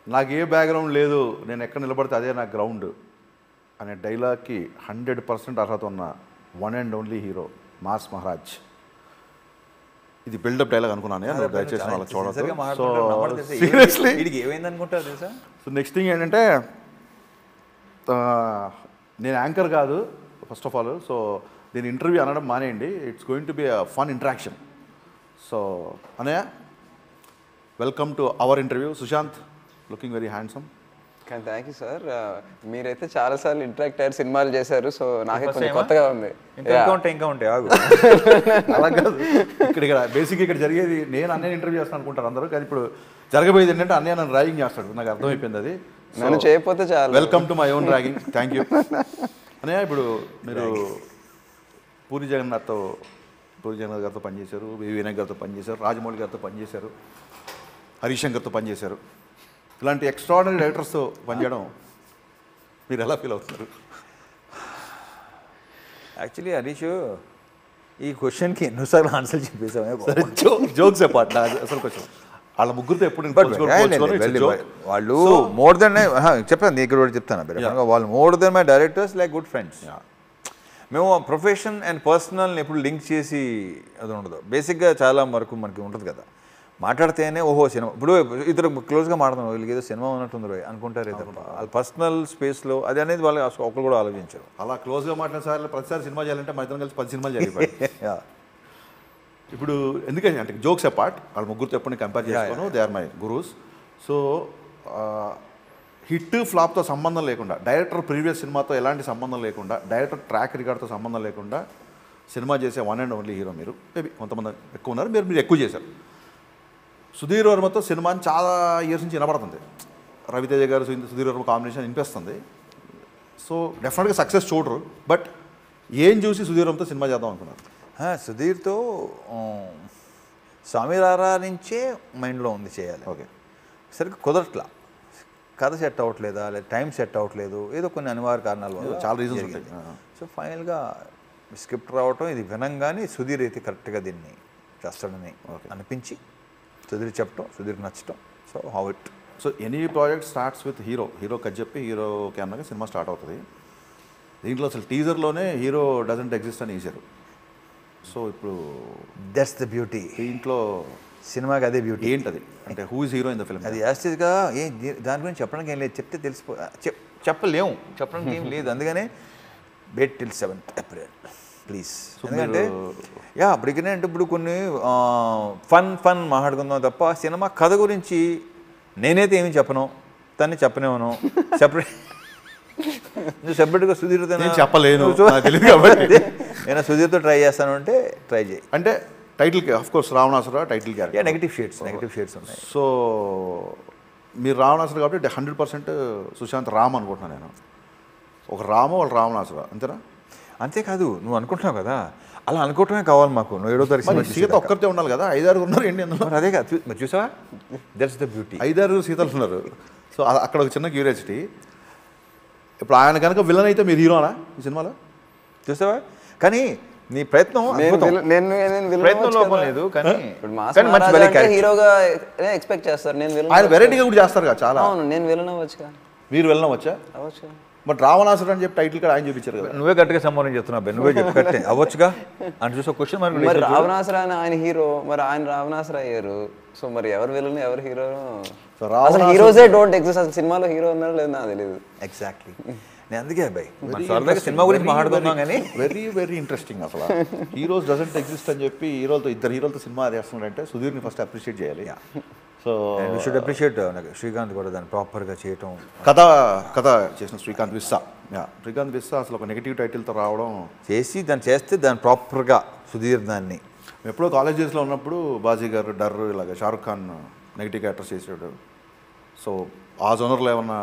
నాకు ఏ బ్యాక్గ్రౌండ్ లేదు, నేను ఎక్కడ నిలబడితే అదే నా గ్రౌండ్ అనే డైలాగ్కి 100% అర్హత ఉన్న one and only hero mass Maharaj. ఇది బిల్డప్ డైలాగ్ అనుకున్నాను నేను, దయచేసి వాళ్ళకి చూడదు. So seriously so next thing ఏంటంటే నేను యాంకర్ కాదు ఫస్ట్ ఆఫ్ ఆల్. సో దీని ఇంటర్వ్యూ అనడం మానేయండి, it's going to be a fun interaction. So అనయ్య, welcome to our interview. Sushanth looking very handsome. కానీ థ్యాంక్ యూ సార్. మీరైతే చాలాసార్లు ఇంటరాక్ట్ అయ్యారు, సినిమాలు చేశారు. సో నాకే కొంచెం కొత్తగా ఉంది. ఇంకా ఉంటాయి ఆగు. అలా కాదు, ఇక్కడ బేసిక్గా ఇక్కడ జరిగేది నేను అన్నయ్య ఇంటర్వ్యూ చేస్తాను అనుకుంటారు అందరూ, కానీ ఇప్పుడు జరగబోయేది ఏంటంటే అన్నయ్య నన్ను ర్యాగింగ్ చేస్తాడు. నాకు అర్థమైపోయింది అది. నేను చేయకపోతే చాలా. Welcome to my own ragging. Thank you అన్నయ్య. ఇప్పుడు మీరు పూరి జగన్నాథ్ గారితో పనిచేశారు, వినాయక్ గారితో పనిచేశారు, రాజమౌళి గారితో పనిచేశారు, హరీష్ శంకర్తో పనిచేశారు. ఇలాంటి ఎక్స్ట్రాడినరీ డైరెక్టర్స్తో పనిచేయడం మీరు ఎలా ఫీల్ అవుతున్నారు? యాక్చువల్లీ హరీష్, ఈ క్వశ్చన్కి ఎన్నోసార్లు ఆన్సర్ చెప్పేసాము. జోక్స్ అపార్ట్, అసలు క్వశ్చన్ వాళ్ళ ముగ్గురితో ఎప్పుడు వాళ్ళు మోర్ దెన్ చెప్పాను, నీకు కూడా చెప్తాను. వాళ్ళు more than my directors, like good friends. మేము ప్రొఫెషన్ అండ్ పర్సనల్ని ఎప్పుడు లింక్ చేసి అది ఉండదు. బేసిక్గా చాలా వరకు మనకి ఉంటుంది కదా, మాట్లాడితేనే ఓహో సినిమా. ఇప్పుడు ఇద్దరు క్లోజ్గా మాట్లాడుతున్నాం, వీళ్ళకి ఏదో సినిమా ఉన్నట్టుంది అనుకుంటారే తప్ప అది పర్సనల్ స్పేస్లో అది అనేది వాళ్ళు ఒకరు కూడా ఆలోచించారు. అలా క్లోజ్గా మాట్లాడిన సార్లు ప్రతిసారి సినిమా చేయాలంటే మా ఇద్దరం కలిసి 10 సినిమాలు చేయాలి. ఇప్పుడు ఎందుకంటే అంటే జోక్స్ అపార్ట్, వాళ్ళ ముగ్గురితో ఎప్పుడు కంపేర్ చేసుకోను, they are my gurus. So hit ఫ్లాప్తో సంబంధం లేకుండా, డైరెక్టర్ ప్రీవియస్ సినిమాతో ఎలాంటి సంబంధం లేకుండా, డైరెక్టర్ ట్రాక్ రికార్డ్తో సంబంధం లేకుండా సినిమా చేసే వన్ అండ్ ఓన్లీ హీరో మీరు. మేబీ కొంతమంది ఎక్కువ ఉన్నారు, మీరు ఎక్కువ చేశారు. సుధీర్ వర్మతో సినిమాని చాలా ఇయర్స్ నుంచి వినపడుతుంది. రవితేజ గారు సుధీర్ వర్మ కాంబినేషన్ వినిపిస్తుంది. సో డెఫినెట్గా సక్సెస్ చూడరు, బట్ ఏం చూసి సుధీర్ వర్మతో సినిమా చేద్దాం అనుకున్నారు? సుధీర్తో స్వామిరారా నుంచే మైండ్లో ఉంది చేయాలి. ఓకే, సరిగ్గా కుదరట్లా, కథ సెట్ అవ్వట్లేదా, లేదా టైం సెట్ అవ్వట్లేదు, ఏదో కొన్ని అనివార్య కారణాల వల్ల చాలా రీజన్స్ ఉంటాయి. సో ఫైనల్గా స్క్రిప్ట్ రావటం, ఇది వినంగానే సుధీర్ అయితే కరెక్ట్గా దీన్ని చేస్తాడని అనిపించి సుధీర్ చెప్పడం, సుధీర్ నచ్చటం. So how it. So any project starts with hero కథ చెప్పి హీరోకి అన్నాక సినిమా స్టార్ట్ అవుతుంది. దీంట్లో అసలు టీజర్లోనే హీరో డజంట్ ఎగ్జిస్ట్ అని వేశారు. సో ఇప్పుడు దట్స్ ద బ్యూటీ. దీంట్లో సినిమాకి అదే బ్యూటీ. ఏంటది అంటే who is hero in the film? అది యాస్టిస్గా దాని గురించి చెప్పడానికి ఏం లేదు, చెప్తే చెప్పలేము, చెప్పడానికి ఏం లేదు. అందుకనే wait till 7th April please. ఎందుకంటే అప్పటికనే అంటే ఇప్పుడు కొన్ని ఫన్ మాట్లాడుకుందాం తప్ప సినిమా కథ గురించి నేనైతే ఏమి చెప్పను, తన్ని చెప్పనేమను. సెపరేట్గా సుధీర్తో చెప్పలేను, నేను సుధీర్తో ట్రై చేస్తాను అంటే ట్రై చేయి. అంటే టైటిల్కి of course Ravanasura title character, negative shades ఉన్నాయి. సో మీరు రావణాసుర కాబట్టి 100% సుశాంత్ రామ్ అనుకుంటున్నాను నేను. ఒక రాము వాళ్ళు రావణాసుర, అంతేనా? అంతేకాదు, నువ్వు అనుకుంటున్నావు కదా, అలా అనుకోవటమే కావాలి మాకు. నువ్వు 7వ తారీఖు సీత ఒక్కరితే ఉండాలి కదా, 5-6 ఉన్నారు ఏంటి అందులో? అదే కాదు, చూసావా, దట్స్ ద బ్యూటీ. 5-6 సీతలు ఉన్నారు. సో అక్కడ ఒక చిన్న క్యూరియాసిటీ. ఇప్పుడు ఆయన కనుక విలన్ అయితే మీరు హీరోనా ఈ సినిమాలో? చూసావా, కానీ నీ ప్రయత్నం ప్రయత్నం లోపం లేదు, కానీ హీరోగా ఎక్స్పెక్ట్ చేస్తారు. ఆయన వెరైటీగా కూడా చేస్తారు కదా చాలా. అవును, నేను విలన్ అవ్వచ్చు. మీరు విలన్ అవ్వచ్చా? బట్ రావణాసుడు అని చెప్పి టైటిల్ కూడా ఆయన చూపించారు కదా. నువ్వే గట్టిగా సంబంధం చెప్తున్నావు, నువ్వే చెప్పి కట్టే అవ్వచ్చుగా అని చూసే క్వశ్చన్. మరి రావణాసుర అని ఆయన హీరో, మరి ఆయన రావణాసుర అయ్యారు. సో మరి ఎవరు విలన్ ఎవరు హీరో? అసలు హీరోసే డోంట్ ఎగ్జిస్ట్. అసలు సినిమాలో హీరో ఉన్నారో లేదు నాకు తెలియదు. ఎగ్జాక్ట్లీ, నేను అందుకే అబ్బాయి సినిమా గురించి మాట్లాడుతున్నాం కానీ వెరీ ఇంట్రెస్టింగ్. అసలు హీరోస్ డజంట్ ఎగ్జిస్ట్ అని చెప్పి ఇద్దరు హీరోలతో సినిమా చేస్తున్నారంటే సుధీర్ని ఫస్ట్ అప్రిషియేట్ చేయాలి. So we should appreciate Srikanth కూడా దాన్ని ప్రాపర్గా చేయటం. కథ చేసిన శ్రీకాంత్ విస్సా అసలు ఒక నెగిటివ్ టైటిల్తో రావడం చేస్తే దాన్ని ప్రాపర్గా సుధీర్ దాన్ని. ఎప్పుడో కాలేజ్ డేస్లో ఉన్నప్పుడు బాజీగర్, డర్ ఇలాగ షారుఖ్ ఖాన్ నెగిటివ్ క్యారెక్టర్స్ చేసాడు. సో ఆ జోనర్లో ఏమన్నా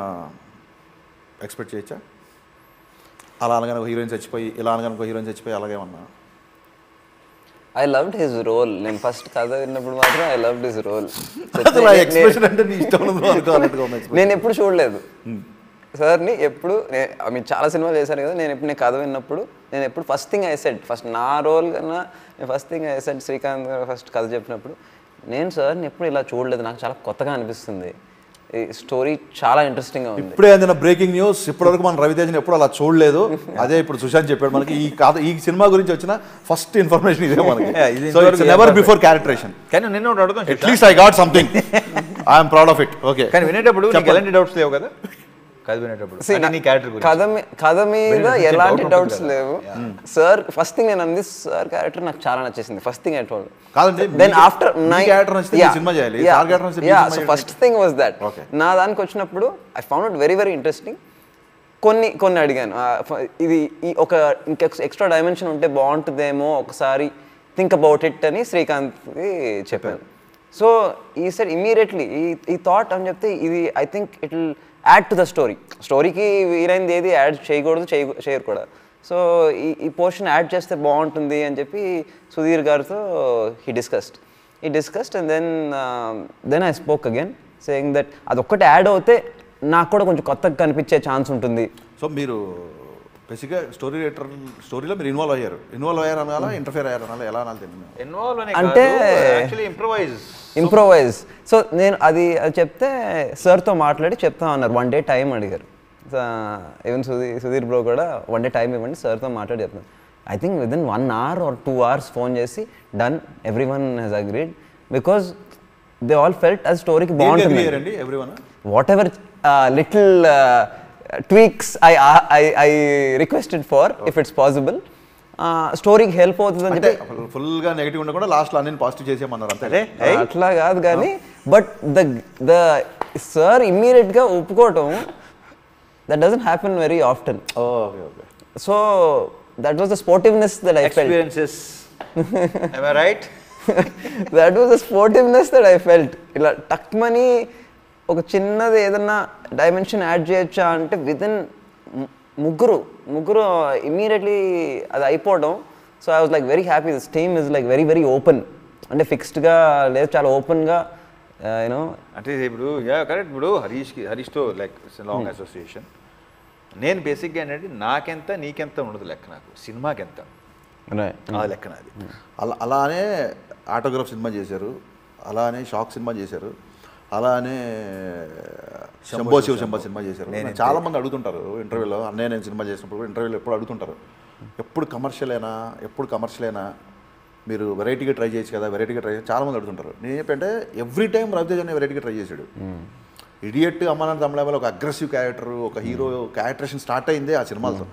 ఎక్స్పెక్ట్ చేయొచ్చా? అలా అనగానే హీరోయిన్ చచ్చిపోయి, ఇలా అనగానే హీరోయిన్ చచ్చిపోయి అలాగేమన్నా? I loved his role. నేను ఫస్ట్ కథ విన్నప్పుడు మాత్రం ఐ లవ్డ్ హిజ్ రోల్. నేను ఎప్పుడు చూడలేదు సార్ని, ఎప్పుడు మీరు చాలా సినిమాలు చేశారు కదా, నేను కథ విన్నప్పుడు నేను ఎప్పుడు ఫస్ట్ నా రోల్ కన్నా నేను శ్రీకాంత్ గారు ఫస్ట్ కథ చెప్పినప్పుడు నేను సార్ని ఎప్పుడు ఇలా చూడలేదు, నాకు చాలా కొత్తగా అనిపిస్తుంది. స్టోరీ చాలా ఇంట్రెస్టింగ్గా ఉంది. ఇప్పుడే అందిన బ్రేకింగ్ న్యూస్, ఇప్పటివరకు మనం రవితేజని ఎప్పుడు అలా చూడలేదు. అదే ఇప్పుడు సుశాంత్ చెప్పాడు మనకి. ఈ సినిమా గురించి వచ్చిన ఫస్ట్ ఇన్ఫర్మేషన్ ఇదే మనకి. So it's never before characterisation. కానీ నిన్న ఒకటి అడుగుతాను, at least I got something, I'm proud of it. Okay, కానీ వినేటప్పుడు ఎలాంటి డౌట్స్ లేవు కదా కథ వినేటప్పుడు? కథ మీద ఎలాంటి డౌట్స్ లేవు సార్. ఫస్ట్ థింగ్ నేను అంది సార్ క్యారెక్టర్ నాకు చాలా నచ్చేసింది. First thing I told. కాదండి, దెన్ ఆఫ్టర్ సినిమా చేయాలి. So first thing was that. నా దానికి వచ్చినప్పుడు I found it very very interesting. కొన్ని అడిగాను, ఇది ఒక ఇంకా ఎక్స్ట్రా డైమెన్షన్ ఉంటే బాగుంటుందేమో, ఒకసారి థింక్ అబౌట్ ఇట్ అని శ్రీకాంత్కి చెప్పాను. సో ఈ సార్ ఇమీడియట్లీ ఈ థాట్ అని చెప్తే ఇది I think it will add to the స్టోరీకి వీలైంది ఏది యాడ్ చేయకూడదు, చేయకూడదు. సో ఈ పోర్షన్ యాడ్ చేస్తే బాగుంటుంది అని చెప్పి సుధీర్ గారితో he discussed and then I spoke again saying that అదొక్కటి యాడ్ అవుతే నాకు కూడా కొంచెం కొత్తగా కనిపించే ఛాన్స్ ఉంటుంది. సో మీరు బేసిక్గా స్టోరీలో మీరు ఇన్వాల్వ్ అయ్యారు అనాలా, ఇంటర్ఫియర్ అయ్యారు అనాలా, ఎలా అనాలి తెలియదు అంటే ఇంప్రొవైజ్. సో నేను అది చెప్తే సార్తో మాట్లాడి చెప్తా అన్నారు. 1 day టైం అడిగారు. ఈవెన్ సుధీర్ బ్రో కూడా 1 day టైం ఇవ్వండి సార్తో మాట్లాడి చెప్తాను. I think within 1 hour or 2 hours phone చేసి done, every one he's agreed because they all felt అది స్టోరీకి బాగుంటుంది. Whatever little tweaks I requested for if it's possible, స్టోరీకి హెల్ప్ అవుతుంది అని చెప్పి. ఫుల్గా నెగిటివ్ ఉండకుండా లాస్ట్లో అన్ని పాజిటివ్ చేసేయమన్నారు అంతే. అట్లా కాదు కానీ బట్ ద సార్ ఇమ్మీడియట్గా ఒప్పుకోవటం that doesn't happen very often. So that was the sportiveness that I felt. Am I right? That was the sportiveness that I felt. ఇలా టక్మని ఒక చిన్నది ఏదన్నా డైమెన్షన్ యాడ్ చేయొచ్చా అంటే విదిన్ ముగ్గురు ఇమ్మీడియట్లీ అది అయిపోవడం. So I was like very happy. This team is like very very open, అంటే ఫిక్స్డ్గా లేదు, చాలా ఓపెన్గా యూనో. అంటే ఇప్పుడు కరెక్ట్. ఇప్పుడు హరీష్తో లైక్ లాంగ్ అసోసియేషన్. నేను బేసిక్గా ఏంటంటే నాకెంత నీకెంత ఉండదు లెక్క, నాకు సినిమాకి ఎంత ఆ లెక్కన అది. అలానే ఆటోగ్రాఫ్ సినిమా చేశారు, అలానే షాక్ సినిమా చేశారు, అలానే శంభో సినిమా చేశారు. చాలా మంది అడుగుతుంటారు ఇంటర్వ్యూలో, అన్నయ్య నేను సినిమా చేసినప్పుడు ఇంటర్వ్యూలో ఎప్పుడు అడుగుతుంటారు, ఎప్పుడు కమర్షియలేనా, మీరు వెరైటీగా ట్రై చేయొచ్చు కదా, చాలా మంది అడుగుతుంటారు. నేను చెప్పంటే ఎవ్రీ టైం రవితేజ అనే వెరైటీగా ట్రై చేశాడు. ఇడియట్ అమ్మానాథ్ తమిళలో ఒక అగ్రెసివ్ క్యారెక్టర్, ఒక హీరో క్యారెక్టరేషన్ స్టార్ట్ అయిందే ఆ సినిమాలతో.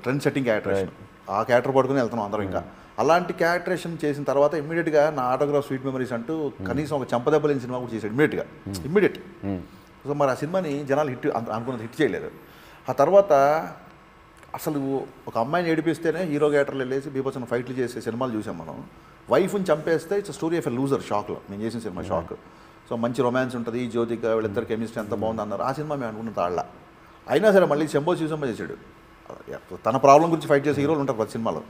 ట్రెండ్ సెట్టింగ్ క్యారెక్టరేషన్, ఆ క్యారెక్టర్ పడుకుని వెళ్తున్నాం అందరం. ఇంకా అలాంటి క్యారెక్టరేషన్ చేసిన తర్వాత ఇమ్మీడియట్గా నా ఆటోగ్రాఫ్ స్వీట్ మెమరీస్ అంటూ కనీసం ఒక చంపదెబ్బలేని సినిమా కూడా చేశాడు ఇమ్మీడియట్. సో మరి ఆ సినిమాని జనాలు అనుకున్నది హిట్ చేయలేదు. ఆ తర్వాత అసలు ఒక అమ్మాయిని ఏడిపిస్తేనే హీరో క్యారెక్టర్లు వెళ్ళేసి బీభత్సన ఫైట్లు చేసే సినిమాలు చూసాం మనం. వైఫ్ని చంపేస్తే it's story of a loser. షాక్లో మేము చేసిన సినిమా షాక్. సో మంచి రొమాన్స్ ఉంటుంది, జ్యోతిక వీళ్ళిద్దరు కెమిస్ట్రీ ఎంత బాగుంది అన్నారు. ఆ సినిమా మేము అనుకున్న తాళ్ళ అయినా సరే మళ్ళీ శంభో చేశాడు. తన ప్రాబ్లం గురించి ఫైట్ చేసే హీరోలు ఉంటారు ప్రతి సినిమాలో.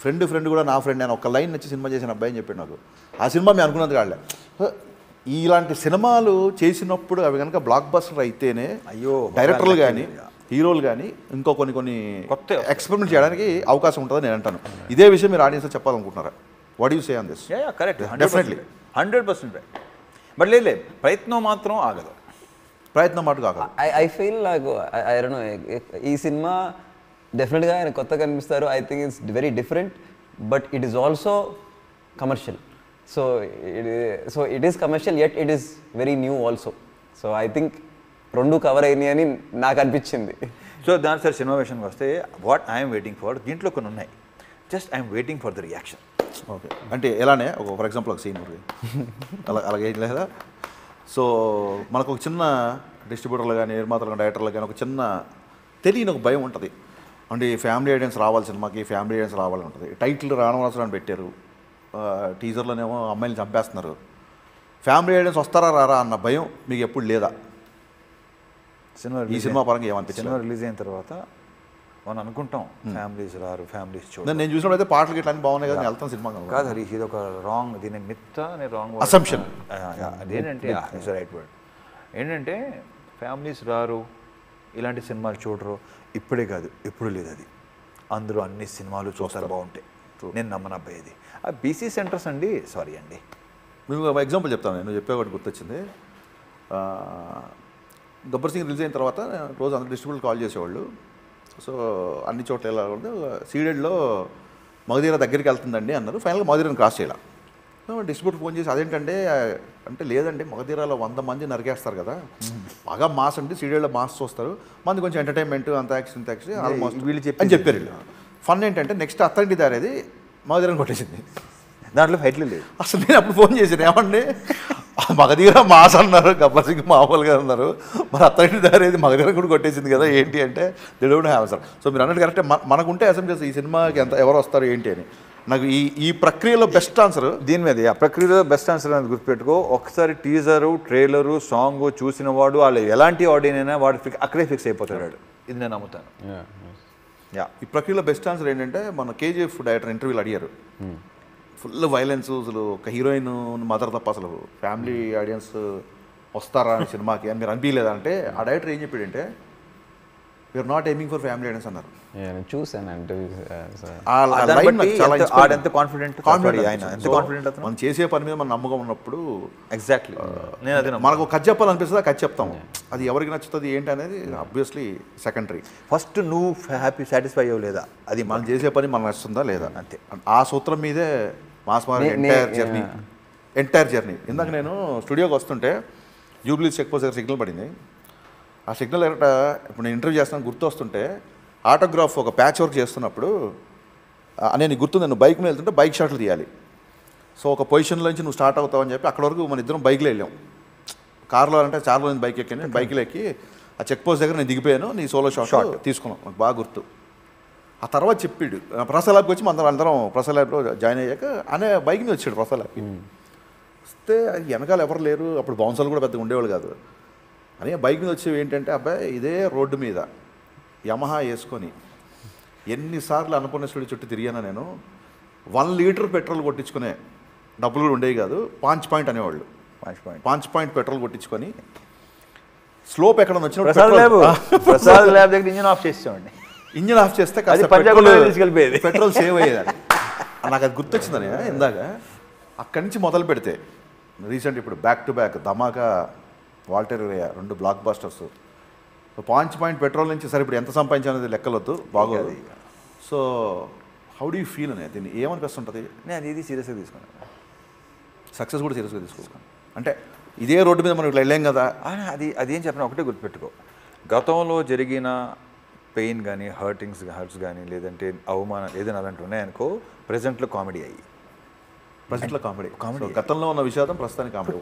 ఫ్రెండ్ కూడా నా ఫ్రెండ్ అని ఒక లైన్ నచ్చి సినిమా చేసిన అబ్బాయి అని చెప్పాడు నాకు. ఆ సినిమా మేము అనుకున్నది కాళ్ళే. ఇలాంటి సినిమాలు చేసినప్పుడు అవి కనుక బ్లాక్ బస్టర్ అయితేనే డైరెక్టర్లు కానీ హీరోలు కానీ ఇంకో కొన్ని కొత్త ఎక్స్పెరిమెంట్ చేయడానికి అవకాశం ఉంటుందని నేను అంటాను. ఇదే విషయం మీరు ఆడియన్స్ చెప్పాలనుకుంటున్నారా? What you say on this? Correct, definitely 100% right. But లేదు, ప్రయత్నం మాత్రం ఆగదు. I feel like I don't know, ఈ సినిమా డెఫినెట్గా ఆయన కొత్తగా కనిపిస్తారు. I think it's very different, but it is also commercial. So it is commercial yet it is very new also. So I think రెండు కవర్ అయినాయి అని నాకు అనిపించింది. సో దాని సార్ సినిమా విషయానికి వస్తే వాట్ ఐఎమ్ వెయిటింగ్ ఫర్, దీంట్లో కొన్ని ఉన్నాయి. Just I'm waiting for the reaction. Okay, అంటే ఎలానే ఒక ఫర్ ఎగ్జాంపుల్ ఒక సీన్ అలాగే లేదా. సో మనకు ఒక చిన్న డిస్ట్రిబ్యూటర్లు కానీ నిర్మాతలు కానీ డైరెక్టర్లు కానీ ఒక చిన్న తెలియని ఒక భయం ఉంటుంది. అంటే ఫ్యామిలీ ఐడియన్స్ రావాలి సినిమాకి, ఫ్యామిలీ ఐడియన్స్ రావాలని ఉంటుంది. టైటిల్ రావణాసురాన్ని పెట్టారు, టీజర్లోనేమో అమ్మాయిని చంపేస్తున్నారు. ఫ్యామిలీ ఐడియన్స్ వస్తారా రారా అన్న భయం మీకు ఎప్పుడు లేదా? ఈ సినిమా పరంగా ఏమనిపించింది? సినిమా రిలీజ్ అయిన తర్వాత మనం అనుకుంటాం ఫ్యామిలీస్ రారు, ఫ్యామిలీస్ చూడండి. నేను చూసినప్పుడు అయితే పాటలు గిట్లా అన్ని బాగున్నాయి కదా, వెళ్తాను సినిమా కాదు. హరి ఇది ఒక రాంగ్, దీని మిత్ అనే రాంగ్ అసంప్షన్. అదేంటంటే ఇట్స్ రైట్ వర్డ్. ఏంటంటే ఫ్యామిలీస్ రారు, ఇలాంటి సినిమాలు చూడరు. ఇప్పుడే కాదు, ఎప్పుడు లేదు అది. అందరూ అన్ని సినిమాలు చూస్తారు బాగుంటాయి. నేను నమ్మను అబ్బాయి. ఆ బీసీ సెంటర్స్ అండి, సారీ అండి, మీకు ఒక ఎగ్జాంపుల్ చెప్తాను. నేను చెప్పే ఒకటి గుర్తొచ్చింది. గబ్బర్ సింగ్ రిలీజ్ అయిన తర్వాత రోజు అందరు డిస్ట్రిబ్యూటర్ కాల్ చేసేవాళ్ళు. సో అన్ని చోట్ల ఎలా ఉంది సీడెడ్లో మగధీర దగ్గరికి వెళ్తుందండి అన్నారు. ఫైనల్గా మగధీరని క్రాస్ చేయాలి. డిస్ట్రిబ్యూటర్ ఫోన్ చేసి అదేంటంటే అంటే లేదండి మగధీరాలో 100 మంది నరికేస్తారు కదా, బాగా మాస్ అండి సీరియల్లో మాస్ చూస్తారు, మంది కొంచెం ఎంటర్టైన్మెంట్ అంత యాక్షన్ ఆల్మోస్ట్ వీళ్ళు అని చెప్పారు వీళ్ళు. ఫన్ ఏంటంటే నెక్స్ట్ అత్తంటి దారేది మగధీరని కొట్టేసింది. దాంట్లో ఫైట్లు లేదు. అసలు నేను అప్పుడు ఫోన్ చేశాను, ఏమండి మగధీర మాస్ అన్నారు, గబ్బర్ సింగ్ మామూలుగా అన్నారు, మరి అత్తంటి దారేది మగధీర కూడా కొట్టేసింది కదా ఏంటి అంటే they don't have answer. So మీరు అన్నట్టు కరెక్టే, మనకుంటే అసెంబ్లీ ఈ సినిమాకి ఎవరు వస్తారు ఏంటి అని. నాకు ఈ ప్రక్రియలో బెస్ట్ ఆన్సర్ దీని మీద ఆ ప్రక్రియలో బెస్ట్ ఆన్సర్ అనేది గుర్తుపెట్టుకో. ఒకసారి టీజరు ట్రైలరు సాంగ్ చూసిన వాడు వాళ్ళు ఎలాంటి ఆడియన్స్ అయినా వాడు అక్కడే ఫిక్స్ అయిపోతాడు. ఇది నేను నమ్ముతాను. ఈ ప్రక్రియలో బెస్ట్ ఆన్సర్ ఏంటంటే మన కేజీఎఫ్ డైరెక్టర్ ఇంటర్వ్యూలు అడిగారు. ఫుల్ వైలెన్స్, అసలు ఒక హీరోయిన్ మదర్ తప్ప అసలు ఫ్యామిలీ ఆడియన్స్ వస్తారా అని సినిమాకి అని మీరు అనిపించలేదా అంటే ఆ డైరెక్టర్ ఏం చెప్పాడంటే we're not aiming for family audience అన్నారు. చూసాను మనం చేసే పని మీద మన నమ్మకం ఉన్నప్పుడు ఎగ్జాక్ట్లీ మనకు కథ చెప్పాలనిపిస్తుంది, కథ చెప్తాం. అది ఎవరికి నచ్చుతుంది ఏంటి అనేది ఆబ్వియస్లీ సెకండరీ. ఫస్ట్ నువ్వు హ్యాపీ సాటిస్ఫై అవ్వ లేదా, అది మనం చేసే పని మనకు నచ్చుతుందా లేదా అంతే. ఆ సూత్రం మీదే మాస్ ఎంటైర్ జర్నీ. ఇందాక నేను స్టూడియోకి వస్తుంటే జూబ్లీ చెక్ పోస్ట్ దగ్గర సిగ్నల్ పడింది. ఆ సిగ్నల్ ఎక్కడ ఇప్పుడు నేను ఇంటర్వ్యూ చేస్తాను గుర్తు వస్తుంటే ఆటోగ్రాఫ్ ఒక ప్యాచ్ వర్క్ చేస్తున్నప్పుడు నేను గుర్తుంది, నేను బైక్ మీద వెళ్తుంటే బైక్ షాట్లు తీయాలి. సో ఒక పొజిషన్లో నుంచి నువ్వు స్టార్ట్ అవుతావు అని చెప్పి అక్కడ వరకు మన ఇద్దరం బైక్లో వెళ్ళాం. కార్లో అంటే చార్లో నేను బైక్ ఎక్కాను, నేను బైక్లో ఎక్కి ఆ చెక్ పోస్ట్ దగ్గర నేను దిగిపోయాను, నీ సోలో షాట్ తీసుకున్నాం. నాకు బాగా గుర్తు. ఆ తర్వాత చెప్పాడు ప్రసాద్ ల్యాబ్కి వచ్చి అందరం ప్రసాద్ ల్యాబ్లో జాయిన్ అయ్యాక అనే బైక్ మీద వచ్చాడు ప్రసాద్ ల్యాబ్కి. వస్తే వెనకాల ఎవరు లేరు, అప్పుడు బౌన్సర్లు కూడా పెద్దగా ఉండేవాళ్ళు కాదు. అని బైక్ మీద వచ్చేవి ఏంటంటే అబ్బాయి ఇదే రోడ్డు మీద యమహా వేసుకొని ఎన్నిసార్లు అన్నపూర్ణ స్టూడియో చుట్టూ తిరిగాను నేను. 1 లీటర్ పెట్రోల్ కొట్టించుకునే డబ్బులు కూడా ఉండేవి కాదు. పాంచ్ పాయింట్ అనేవాళ్ళు, పాంచ్ పాయింట్ పెట్రోల్ కొట్టించుకొని స్లోప్ ఎక్కడ వచ్చిన ప్రసాద్ ల్యాబ్ దగ్గర ఇంజిన్ ఆఫ్ చేసేవాడిని. ఇంజిన్ ఆఫ్ చేస్తే పెట్రోల్ సేవ్ అయ్యేదాన్ని. నాకు అది గుర్తొచ్చిందని ఇందాక. అక్కడి నుంచి మొదలు పెడితే రీసెంట్ ఇప్పుడు back to back Dhamaka, Waltair 2 బ్లాక్ బస్టర్స్. సో పాయింట్ పెట్రోల్ నుంచి సరే ఇప్పుడు ఎంత సంపాదించాలనేది లెక్కలొద్దు, బాగోదు. So how do you feel అనేది దీన్ని ఏమనిపిస్తుంటుంది? నేను అది సీరియస్గా తీసుకున్నాను. సక్సెస్ కూడా సీరియస్గా తీసుకోవాలి. అంటే ఇదే రోడ్డు మీద మనం ఇట్లా వెళ్ళాం కదా. అదేం చెప్పిన ఒకటే గుర్తుపెట్టుకో, గతంలో జరిగిన పెయిన్ కానీ హర్ట్స్ కానీ లేదంటే అవమానం ఏదైనా అలాంటి ఉన్నాయనుకో ప్రజెంట్లో కామెడీ అయ్యి కామెడీ గతంలో ఉన్న విషాదం ప్రస్తుతానికి కామెడీ.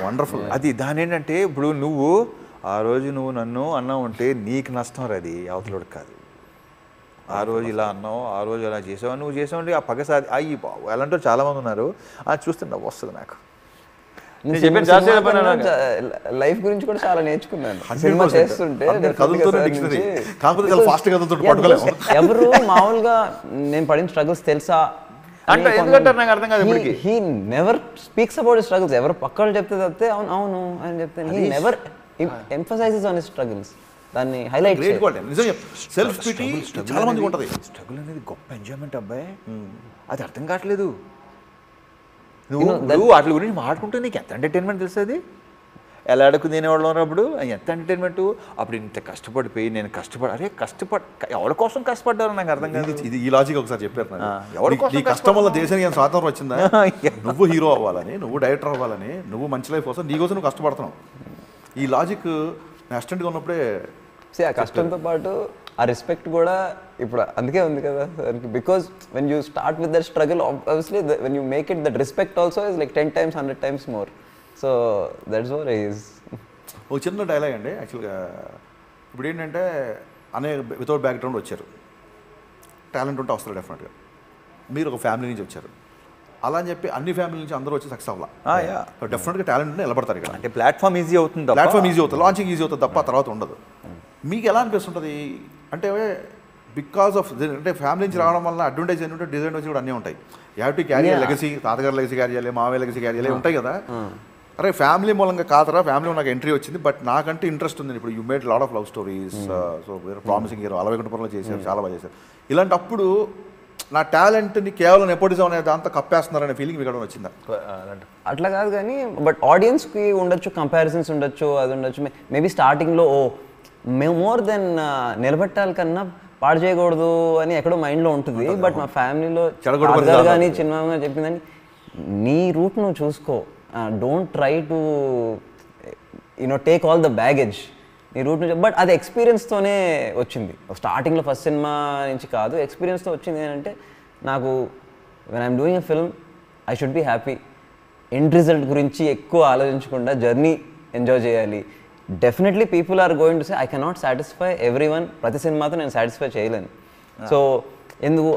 వండర్ఫుల్. అది దాని ఏంటంటే ఇప్పుడు నువ్వు ఆ రోజు నువ్వు నన్ను అన్నావు అంటే నీకు నష్టం అది అవతలోడికి కాదు. ఆ రోజు ఇలా అన్నావు, ఆ రోజు అలా చేసావు, నువ్వు చేసావు ఆ పగ సాధి అయ్యి బాబు అలాంటి చాలామంది ఉన్నారు. అది చూస్తే నవ్వు వస్తుంది నాకు. లైఫ్ గురించి కూడా చాలా నేర్చుకున్నాను సినిమా చేస్తుంటే. ఎవరు మామూలుగా నేను పడిన స్ట్రగుల్స్ తెలుసా అంటే ఎందుకంటారు నాకు అర్థం కాదు. He never speaks about his struggles. ఎవరు పక్కలు చెప్తే తప్పితే అవును అని చెప్తే he never emphasises on his struggles. దాన్ని హైలైట్ సెల్ఫ్ పిటీ చాలా మందికి ఉంటుంది. స్ట్రగుల్ అనేది గొప్ప ఎంజాయ్మెంట్ అబ్బాయి, అది అర్థం కావట్లేదు. నువ్వు వాటి గురించి మాట్లాడుకుంటే నీకు ఎంత ఎంటర్టైన్మెంట్ తెలుస్తుంది. ఎలా అడుగు తినేవాళ్ళు ఉన్నప్పుడు ఎంత ఎంటర్టైన్మెంట్. అప్పుడు ఇంత కష్టపడిపోయి నేను ఎవరి కోసం కష్టపడ్డారు నాకు అర్థం కాదు. ఇది ఈ లాజిక్ ఒకసారి చెప్పారు. నీ కష్టం వల్ల దేశానికి ఏం స్వాతంత్రం వచ్చిందా? నువ్వు హీరో అవ్వాలని, నువ్వు డైరెక్టర్ అవ్వాలని, నువ్వు మంచి లైఫ్ కోసం నీకోసం నువ్వు కష్టపడుతున్నావు. ఈ లాజిక్ నేను అసిస్టెంట్గా ఉన్నప్పుడే ఆ కష్టంతో పాటు ఆ రెస్పెక్ట్ కూడా ఇప్పుడు అందుకే ఉంది కదా దానికి. Because when you start with that struggle obviously when you make it that respect also is like 10 times 100 times more. So that's what is. ఒక చిన్న డైలాగ్ అండి యాక్చువల్గా. ఇప్పుడు ఏంటంటే వితౌట్ బ్యాక్గ్రౌండ్ వచ్చారు, టాలెంట్ ఉంటే వస్తారు డెఫినెట్గా. మీరు ఒక ఫ్యామిలీ నుంచి వచ్చారు, అలా అని చెప్పి అన్ని ఫ్యామిలీ నుంచి అందరూ వచ్చి సక్సెస్ అవ్వాలి. డెఫినెట్గా టాలెంట్ నిలబడతారు ఇక్కడ. అంటే ప్లాట్ఫామ్ ఈజీ అవుతుంది, లాంచింగ్ ఈజీ అవుతుంది తప్ప తర్వాత ఉండదు. మీకు ఎలా అనిపిస్తుంటుంది అంటే బికాస్ ఆఫ్ అంటే ఫ్యామిలీ నుంచి రావడం వల్ల అడ్వాంటేజ్ ఏంటంటే డిసడ్వాంటేజ్ కూడా అన్నీ ఉంటాయి. You have to carry legacy, తాతగారు లెగసీ క్యారీ చేయాలి, మావయ్య లెగసీ క్యారీ చేయాలి ఉంటాయి కదా. అరే ఫ్యామిలీ మూలంగా కాదరా, ఫ్యామిలీ నాకు ఎంట్రీ వచ్చింది బట్ నాకంటే ఇంట్రెస్ట్ ఉంది. ఇప్పుడు you made lot of love stories, so వేరే ప్రామిసింగ్ హీరో 60 కుటుంబంలో చేశారు, చాలా బాగా చేశారు. ఇలాంటప్పుడు నా టాలెంట్ని కేవలం నెపోటిజం అనే దాంతో కప్పేస్తున్నారనే ఫీలింగ్ మీకు ఎక్కడ వచ్చిందా? అట్లా కాదు కానీ బట్ ఆడియన్స్కి ఉండొచ్చు, కంపారిజన్స్ ఉండొచ్చు, అది ఉండొచ్చు. మేబీ స్టార్టింగ్లో మేము మోర్ దెన్ నిలబెట్టాలి కన్నా పాడు చేయకూడదు అని ఎక్కడో మైండ్లో ఉంటుంది. బట్ మా ఫ్యామిలీలో కానీ చిన్నగా చెప్పిందని నీ రూట్ నువ్వు చూసుకో, don't try to take all the baggage, నీ రూట్ నుంచి. బట్ అది ఎక్స్పీరియన్స్తోనే వచ్చింది. స్టార్టింగ్లో ఫస్ట్ సినిమా నుంచి కాదు, ఎక్స్పీరియన్స్తో వచ్చింది. ఏంటంటే నాకు when I'm doing a film I should be happy. End result గురించి ఎక్కువ ఆలోచించకుండా జర్నీ ఎంజాయ్ చేయాలి. Definitely people are going to say I cannot satisfy everyone. ప్రతి సినిమాతో నేను సాటిస్ఫై చేయలేను. సో ఎందుకు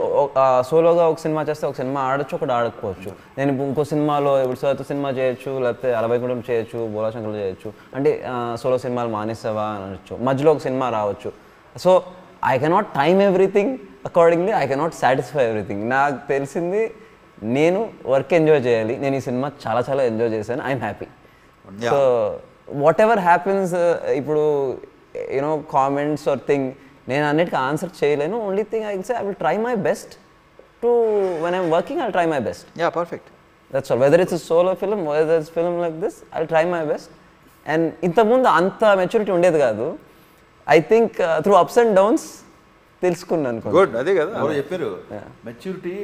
సోలోగా ఒక సినిమా చేస్తే ఒక సినిమా ఆడొచ్చు, ఒకటి ఆడకపోవచ్చు. నేను ఇంకో సినిమాలో ఇప్పుడు సార్తో సినిమా చేయొచ్చు, లేకపోతే అలవైకుంఠం చేయొచ్చు, బోలాశంకర్లు చేయొచ్చు. అంటే సోలో సినిమాలు మానేస్తావా అని అనొచ్చు, మధ్యలో ఒక సినిమా రావచ్చు. So I cannot time everything accordingly, I cannot satisfy everything. నాకు తెలిసింది నేను వర్క్ ఎంజాయ్ చేయాలి. నేను ఈ సినిమా చాలా చాలా ఎంజాయ్ చేశాను, I'm happy. So what ever happens, ఇప్పుడు కామెంట్స్ ఆర్ థింగ్, నేను అన్నిటికీ ఆన్సర్ చేయలేను. Only thing I say I will try my best to when I'm working I try my best. Yeah perfect, that's all. Whether it's solo film, whether it's film like this, I try my best. And ఇంతకుముందు అంత maturity ఉండేది కాదు. I think through ups and downs తెలుసుకున్నాను. Good, అదే కదా ఎవరో చెప్పారు, maturity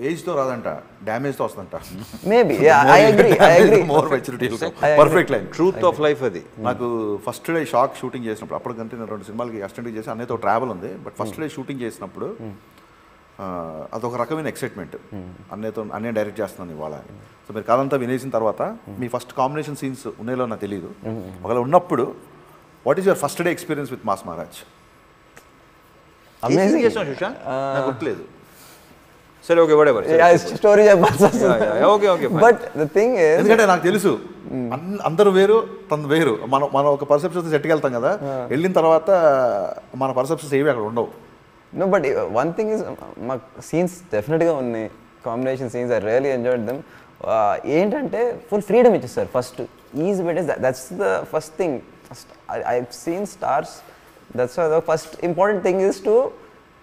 ఏజ్తో రాదంట, డ్యామేజ్తో వస్తుందంట. Maybe I agree. More maturity, perfect line, truth of life అది. నాకు ఫస్ట్ డే షాక్ షూటింగ్ చేసినప్పుడు, అప్పటికంటే నేను 2 సినిమాలకి అసిస్టెంట్ చేసి అన్నయ్యతో ట్రావెల్ ఉంది. బట్ ఫస్ట్ డే షూటింగ్ చేసినప్పుడు అదొక రకమైన ఎక్సైట్మెంట్. అన్నయ్య డైరెక్ట్ చేస్తున్నాను ఇవాళ అని. సో మీరు కాదంతా వినేసిన తర్వాత మీ ఫస్ట్ కాంబినేషన్ సీన్స్ ఉన్నాయో నాకు తెలియదు. ఒకవేళ ఉన్నప్పుడు what is your first day experience with mass Maharaj? Amazing. నాకు గుర్తులేదు. సరే ఓకే, వాటెవర్ స్టోరీ చెప్పాల్సి వస్తుంది. Okay okay. But the thing is, ఎందుకంటే నాకు తెలుసు అందరూ వేరు, తను వేరు. మనం ఒక పర్సెప్షన్ సెట్కి వెళ్తాం కదా, వెళ్ళిన తర్వాత మన పర్సెప్షన్స్ ఏవి అక్కడ ఉండవు. No but one thing is, మాకు సీన్స్ డెఫినెట్గా ఉన్నాయి, combination scenes. I really enjoyed them. ఏంటంటే ఫుల్ ఫ్రీడమ్ ఇచ్చేస్తారు first. Easy bet that's the first thing. I seen stars, that's the first important thing is to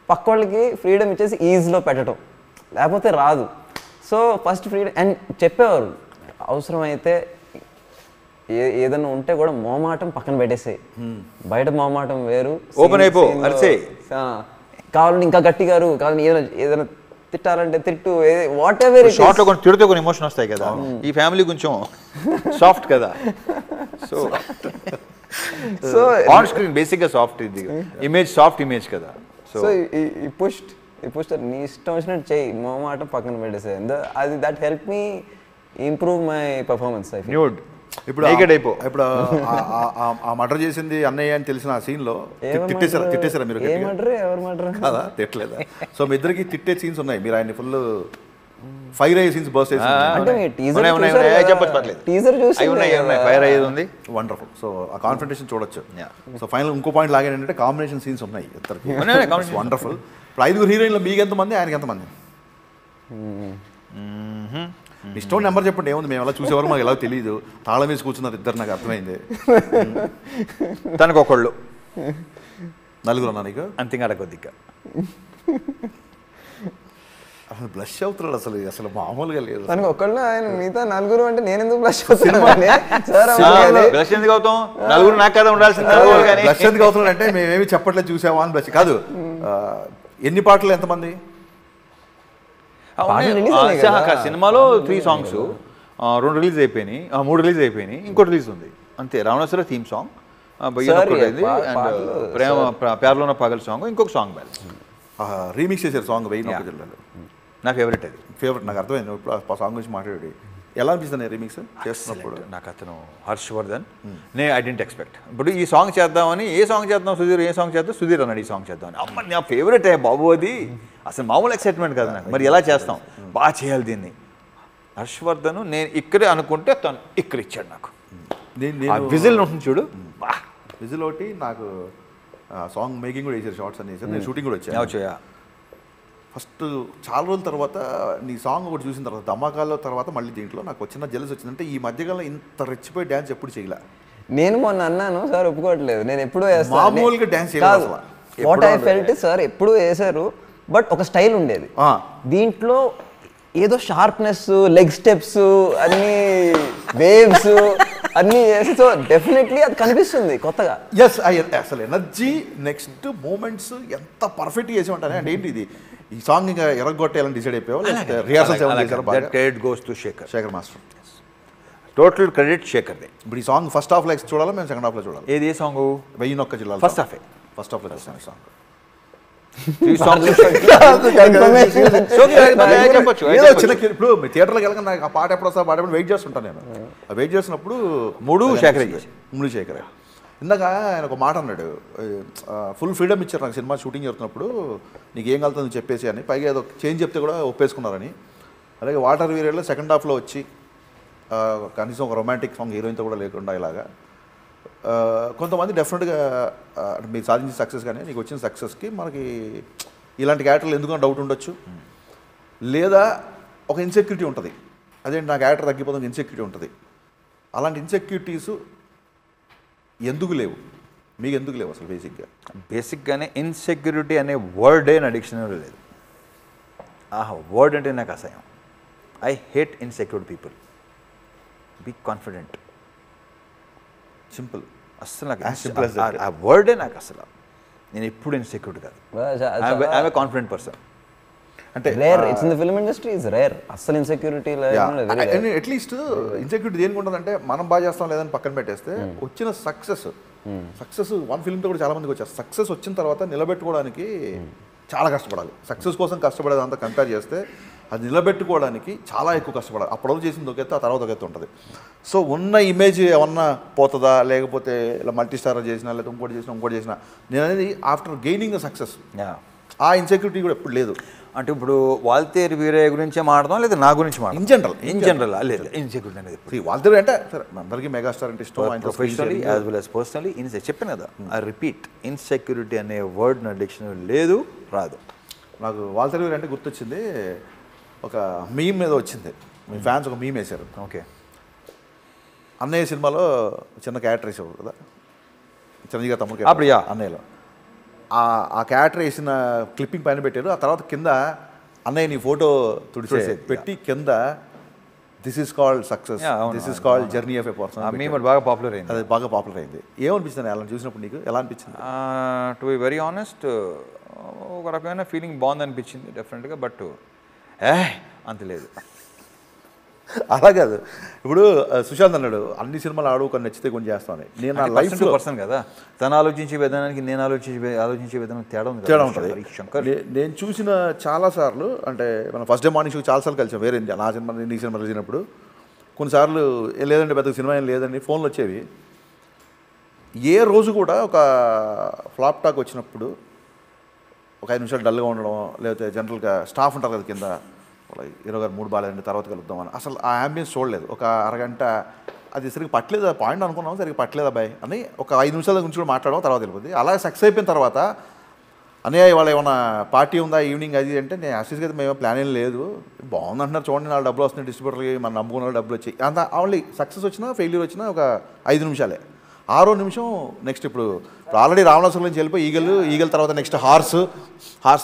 పక్క వాళ్ళకి freedom ఇచ్చేసి ఈజీలో పెట్టడం, లేకపోతే రాదు. So first freedom. అండ్ చెప్పేవారు అవసరమైతే ఏదైనా ఉంటే కూడా మోమాటం పక్కన పెట్టేసేయి, బయట మోమాటం వేరు, ఓపెన్ అయిపో, అరిసే. కావాలంటే ఇంకా గట్టిగారు, కావాలని ఏదైనా తిట్టాలంటే తిట్టు, వాట్ ఎవర్. షార్ట్లో కొన్ని తిడితే కొన్ని ఎమోషన్ వస్తాయి కదా. ఈ ఫ్యామిలీ కొంచెం సాఫ్ట్ కదా. సో ఆన్ స్క్రీన్ బేసిక్గా సాఫ్ట్, ఇది ఇమేజ్ సాఫ్ట్ ఇమేజ్ కదా. సో ఈ పుష్డ్ నీ ఇష్టం వచ్చినట్టు చెయ్యి, మొహమాట పక్కన పెట్టేసే. అది that help me improve my performance. ఇప్పుడు ఇప్పుడు ఆ మర్డర్ చేసింది అన్నయ్య అని తెలిసిన ఆ సీన్లో తిట్టేశారా మీరు? ఎవరు మర్డర్ కదా, తిట్టలేదా? సో మీ ఇద్దరికి తిట్టే సీన్స్ ఉన్నాయి, మీరు ఆయన్ని ఫుల్ ఫైర్ అయ్యే సీన్స్ బస్ వండర్ఫుల్. సో ఆ కాన్ఫిడెన్స్ చూడొచ్చు. సో ఫైనల్ ఇంకో పాయింట్ లాగా ఏంటంటే కాంబినేషన్ సీన్స్ ఉన్నాయి ఇద్దరికి, వండర్ఫుల్. ఇప్పుడు 5 హీరోయిన్లు మీకు ఎంతమంది, ఆయనకి ఎంతమంది? ఇష్టం నెంబర్ చెప్పండి, ఏముంది, మేము ఎలా చూసేవారు మాకు ఎలా తెలియదు. తాళం వేసి కూర్చున్నారు ఇద్దరు, నాకు అర్థమైంది. తనకు ఒకళ్ళు, నలుగురు అన్నా నీకు? అంతే అడగొద్దిగా. అసలు బ్లష్ అవుతున్నాడు, అసలు మామూలుగా లేదు. తనకు ఒకళ్ళు, ఆయన మిగతా నలుగురు అంటే నేను ఎందుకు బ్లష్ అవుతున్నాను? బ్లష్ ఎందుకు అవుతాం? నలుగురు నాకు కదా ఉండాల్సింది. బ్లష్ ఎందుకు అవుతున్నాడు అంటే మేమేమి చెప్పట్లేదు, చూసావా అని బ్లష్ కాదు. ఎన్ని పాటలు, ఎంతమంది? సినిమాలో 3 సాంగ్స్, 2 రిలీజ్ అయిపోయినాయి, 3 రిలీజ్ అయిపోయినాయి, ఇంకో రిలీజ్ ఉంది అంతే. రావణాసుర థీమ్ సాంగ్, అండ్ ప్రేమ ప్యార్లోన పగల్ సాంగ్, ఇంకొక సాంగ్ బ్యాలెన్స్ రీమిక్స్ చేశారు సాంగ్ 1001 జిల్లాలో. నా ఫేవరెట్ అది, ఫేవరెట్. నాకు అర్థమైంది ఇప్పుడు ఆ సాంగ్ గురించి మాట్లాడి. ఎలా అనిపిస్తుంది రీమిక్స్ చేస్తున్నప్పుడు? నాకు అతను హర్షవర్ధన్, ఐ డెంట్ ఎక్స్పెక్ట్. ఇప్పుడు ఈ సాంగ్ చేద్దామని, ఏ సాంగ్ చేద్దాం సుధీర్, ఏ సాంగ్ చేద్దాం సుధీర్ అన్నాడు, ఈ సాంగ్ చేద్దామని. అమ్మ నా ఫేవరెట్ బాబు, అది అసలు మామూలు ఎక్సైట్మెంట్ కదా నాకు. మరి ఎలా చేస్తాం, బాగా చేయాలి దీన్ని. హర్షవర్ధన్ నేను ఇక్కడే అనుకుంటే తను ఇక్కడ ఇచ్చాడు నాకు. విజిల్ ఉంటుంది చూడు, విజిల్ ఒకటి. నాకు సాంగ్ మేకింగ్ కూడా వేసారు, షార్ట్స్ అని వేసారు, నేను షూటింగ్ కూడా వచ్చాను. ఫస్ట్ చాలా రోజుల తర్వాత నీ సాంగ్ ఒకటి చూసిన తర్వాత, ధమాకాలో తర్వాత మళ్ళీ దీంట్లో నాకు వచ్చిన జెలస్ వచ్చిందంటే, ఈ మధ్యకాలంలో ఇంత రెచ్చిపోయి డ్యాన్స్ ఎప్పుడు చేయలే. నేను మొన్న అన్నాను సార్, ఒప్పుకోవట్లేదు. నేను ఎప్పుడు మామూలుగా డ్యాన్స్ చేయలేదు. వాట్ ఐ ఫెల్ట్ సార్ ఎప్పుడు వేశారు, బట్ ఒక స్టైల్ ఉండేది. ఆ. దీంట్లో ఏదో షార్ప్నెస్, లెగ్ స్టెప్స్, అన్ని వేవ్స్ అన్నీ చేసి, సో డెఫినెట్లీ అది కనిపిస్తుంది కొత్తగా. ఎస్, అసలు ఎనర్జీ నెక్స్ట్ మూమెంట్స్ ఎంత పర్ఫెక్ట్ చేసి ఉంటానే. అంటే ఏంటి ఇది, ఈ సాంగ్ ఇంకా ఎరగొట్టేయాలని డిసైడ్ అయిపోయావు, లేకపోతే రిహార్సల్స్ ఏమైనా చేశారు బాగా? Credit goes to Shekar, Shekar master. Total credit శేఖర్ది. ఇప్పుడు ఈ సాంగ్ ఫస్ట్ హాఫ్ లైక్స్ చూడాలా, మేము సెకండ్ హాఫ్లో చూడాలి? ఏది ఏ సాంగ్? 1001 జిల్లాలో ఫస్ట్ హాఫ్ లో చూస్తాను సాంగ్. ఏదో చిన్న ఇప్పుడు థియేటర్కి వెళ్ళక నాకు ఆ పాట ఎప్పుడు వస్తా పాట ఎప్పుడు వెయిట్ చేస్తుంటాను నేను. ఆ వెయిట్ చేసినప్పుడు మూడు శేఖరే చేసి, ముడి శేఖరే. ఇందాక ఆయన ఒక మాట అన్నాడు, ఫుల్ ఫ్రీడమ్ ఇచ్చారు నాకు సినిమా షూటింగ్ చేస్తున్నప్పుడు, నీకు ఏం కలుగుతుందని చెప్పేసి అని. పైగా ఏదో చేంజ్ చెప్తే కూడా ఒప్పేసుకున్నారని. అలాగే వాటర్ వీరియర్లో సెకండ్ హాఫ్లో వచ్చి కనీసం ఒక రొమాంటిక్ సాంగ్ హీరోయిన్తో కూడా లేకుండా ఇలాగా కొంతమంది డెఫినెట్గా మీరు సాధించిన సక్సెస్ కానీ నీకు వచ్చిన సక్సెస్కి మనకి ఇలాంటి క్యారెక్టర్లు ఎందుకని డౌట్ ఉండొచ్చు, లేదా ఒక ఇన్సెక్యూరిటీ ఉంటుంది. అదేంటి నా క్యారెక్టర్ తగ్గిపోతుంది, ఇన్సెక్యూరిటీ ఉంటుంది. అలాంటి ఇన్సెక్యూరిటీస్ ఎందుకు లేవు, మీకు ఎందుకు లేవు అసలు? బేసిక్గానే ఇన్సెక్యూరిటీ అనే వర్డే నా డిక్షనరీ లేదు. వర్డ్ అంటే నాకు అసహ్యం. I hate insecured people. Be confident, simple. అస్సలు నాకు ఆ వర్డే నాకు అసలు, నేను ఎప్పుడు ఇన్సెక్యూర్డ్ కాదు. I'm a confident person. అంటే rare, it's in the film industry is rare. అస్సలు ఇన్సెక్యూరిటీ అట్లీస్ట్ ఇన్సెక్యూరిటీ దేనికి ఉంటుందంటే మనం బాగా చేస్తాం లేదని పక్కన పెట్టేస్తే వచ్చిన సక్సెస్ వన్ ఫిల్మ్తో కూడా చాలా మందికి వచ్చారు. సక్సెస్ వచ్చిన తర్వాత నిలబెట్టుకోవడానికి చాలా కష్టపడాలి. సక్సెస్ కోసం కష్టపడేదంతా కంపేర్ చేస్తే అది నిలబెట్టుకోవడానికి చాలా ఎక్కువ కష్టపడాలి. అప్పటివరకు చేసింది ఒక ఎత్తు, ఆ తర్వాత ఒక ఎత్తు ఉంటుంది. సో ఉన్న ఇమేజ్ ఏమన్నా పోతుందా, లేకపోతే ఇలా మల్టీ స్టార్ చేసినా, లేకపోతే ఇంకోటి చేసినా నేను అనేది ఆఫ్టర్ గెయినింగ్ ద సక్సెస్ ఆ ఇన్సెక్యూరిటీ కూడా ఎప్పుడు లేదు. అంటే ఇప్పుడు వాల్తేరు వీరయ్య గురించే మాట్లాడదాం, లేదా నా గురించి మాట్లాడదాం? ఇన్ జనరల్ లేదు ఇన్సెక్యూరిటీ అనేది. వాల్తేరు అంటే సరే అందరికీ మెగాస్టార్ అంటే ఇష్టం, professionally as well as personally. చెప్పాను కదా, ఐ రిపీట్, ఇన్సెక్యూరిటీ అనే వర్డ్ నా డిక్షనరీ లేదు, రాదు. నాకు వాల్తేరు వీరయ్య అంటే గుర్తొచ్చింది, ఒక మీమ్ మీద వచ్చింది. మీ ఫ్యాన్స్ ఒక మీమ్ వేశారు. ఓకే, అన్నయ్య సినిమాలో చిన్న క్యారెక్టర్ వేసేవారు కదా చిరంజీవి గారు తమ్ముడు అన్నయ్యలో. ఆ క్యారెక్టర్ వేసిన క్లిప్పింగ్ పైన పెట్టారు. ఆ తర్వాత కింద అన్నయ్య నీ ఫోటో తుడిచేసి పెట్టి కింద this is called success, this is called journey of a person. బాగా పాపులర్ అయింది. అది బాగా పాపులర్ అయింది. ఏమనిపిస్తుంది అలా చూసినప్పుడు నీకు? ఎలా అనిపించింది? టు బి వెరీ ఆనెస్ట్, ఒక రకమైన ఫీలింగ్ బాగుంది అనిపించింది డెఫినెట్గా. బట్ అంత లేదు. అలా కాదు, ఇప్పుడు సుశాంత్ అన్నాడు అన్ని సినిమాలు ఆడు కొన్ని నచ్చితే కొన్ని చేస్తామని. నేను నా లైఫ్ పర్సన్ కదా, తను ఆలోచించే విధానానికి నేను ఆలోచించే విధానం తేడా ఉంటుంది. శంకర్, నేను చూసిన చాలాసార్లు, అంటే మనం ఫస్ట్ డే మార్నింగ్ షో చాలాసార్లు కలిసాం వేరే నా సినిమా నీ సినిమా వెళ్ళినప్పుడు. కొన్నిసార్లు లేదండి పెద్ద సినిమా ఏం లేదండి ఫోన్లు వచ్చేవి. ఏ రోజు కూడా ఒక ఫ్లాప్ టాక్ వచ్చినప్పుడు ఒక 5 నిమిషాలు డల్గా ఉండడం, లేకపోతే జనరల్గా స్టాఫ్ ఉంటారు కదా కింద, హీరో గారు మూడు బాగాలేదండి తర్వాత కలుద్దామని, అసలు ఆ అంబియన్స్ చూడలేదు. ఒక అరగంట అది సరిగ్గా పట్టలేదు, ఆ పాయింట్ అనుకున్నాం సరిగ్గా పట్టలేదు అబ్బాయి అని ఒక 5 నిమిషాల గురించి కూడా మాట్లాడడం, తర్వాత వెళ్ళిపోతుంది. అలాగే సక్సెస్ అయిపోయిన తర్వాత అన్నయ్య ఇవాళ ఏమన్నా పార్టీ ఉందా ఈవినింగ్ అది అంటే, నేను అసీస్గా అయితే మేము ప్లాన్ ఏం లేదు, బాగుంది అంటున్నారు చూడండి, నాలుగు డబ్బులు వస్తున్నాయి డిస్ట్రిబ్యూటర్కి, మన నమ్ముకున్న డబ్బులు వచ్చాయి అంత. ఓన్లీ సక్సెస్ వచ్చినా ఫెయిల్యూర్ వచ్చినా ఒక 5 నిమిషాలే. 6వ నిమిషం నెక్స్ట్ ఇప్పుడు ఆల్రెడీ రావణాసురుల నుంచి వెళ్ళిపోయి ఈగల్ తర్వాత నెక్స్ట్ హార్స్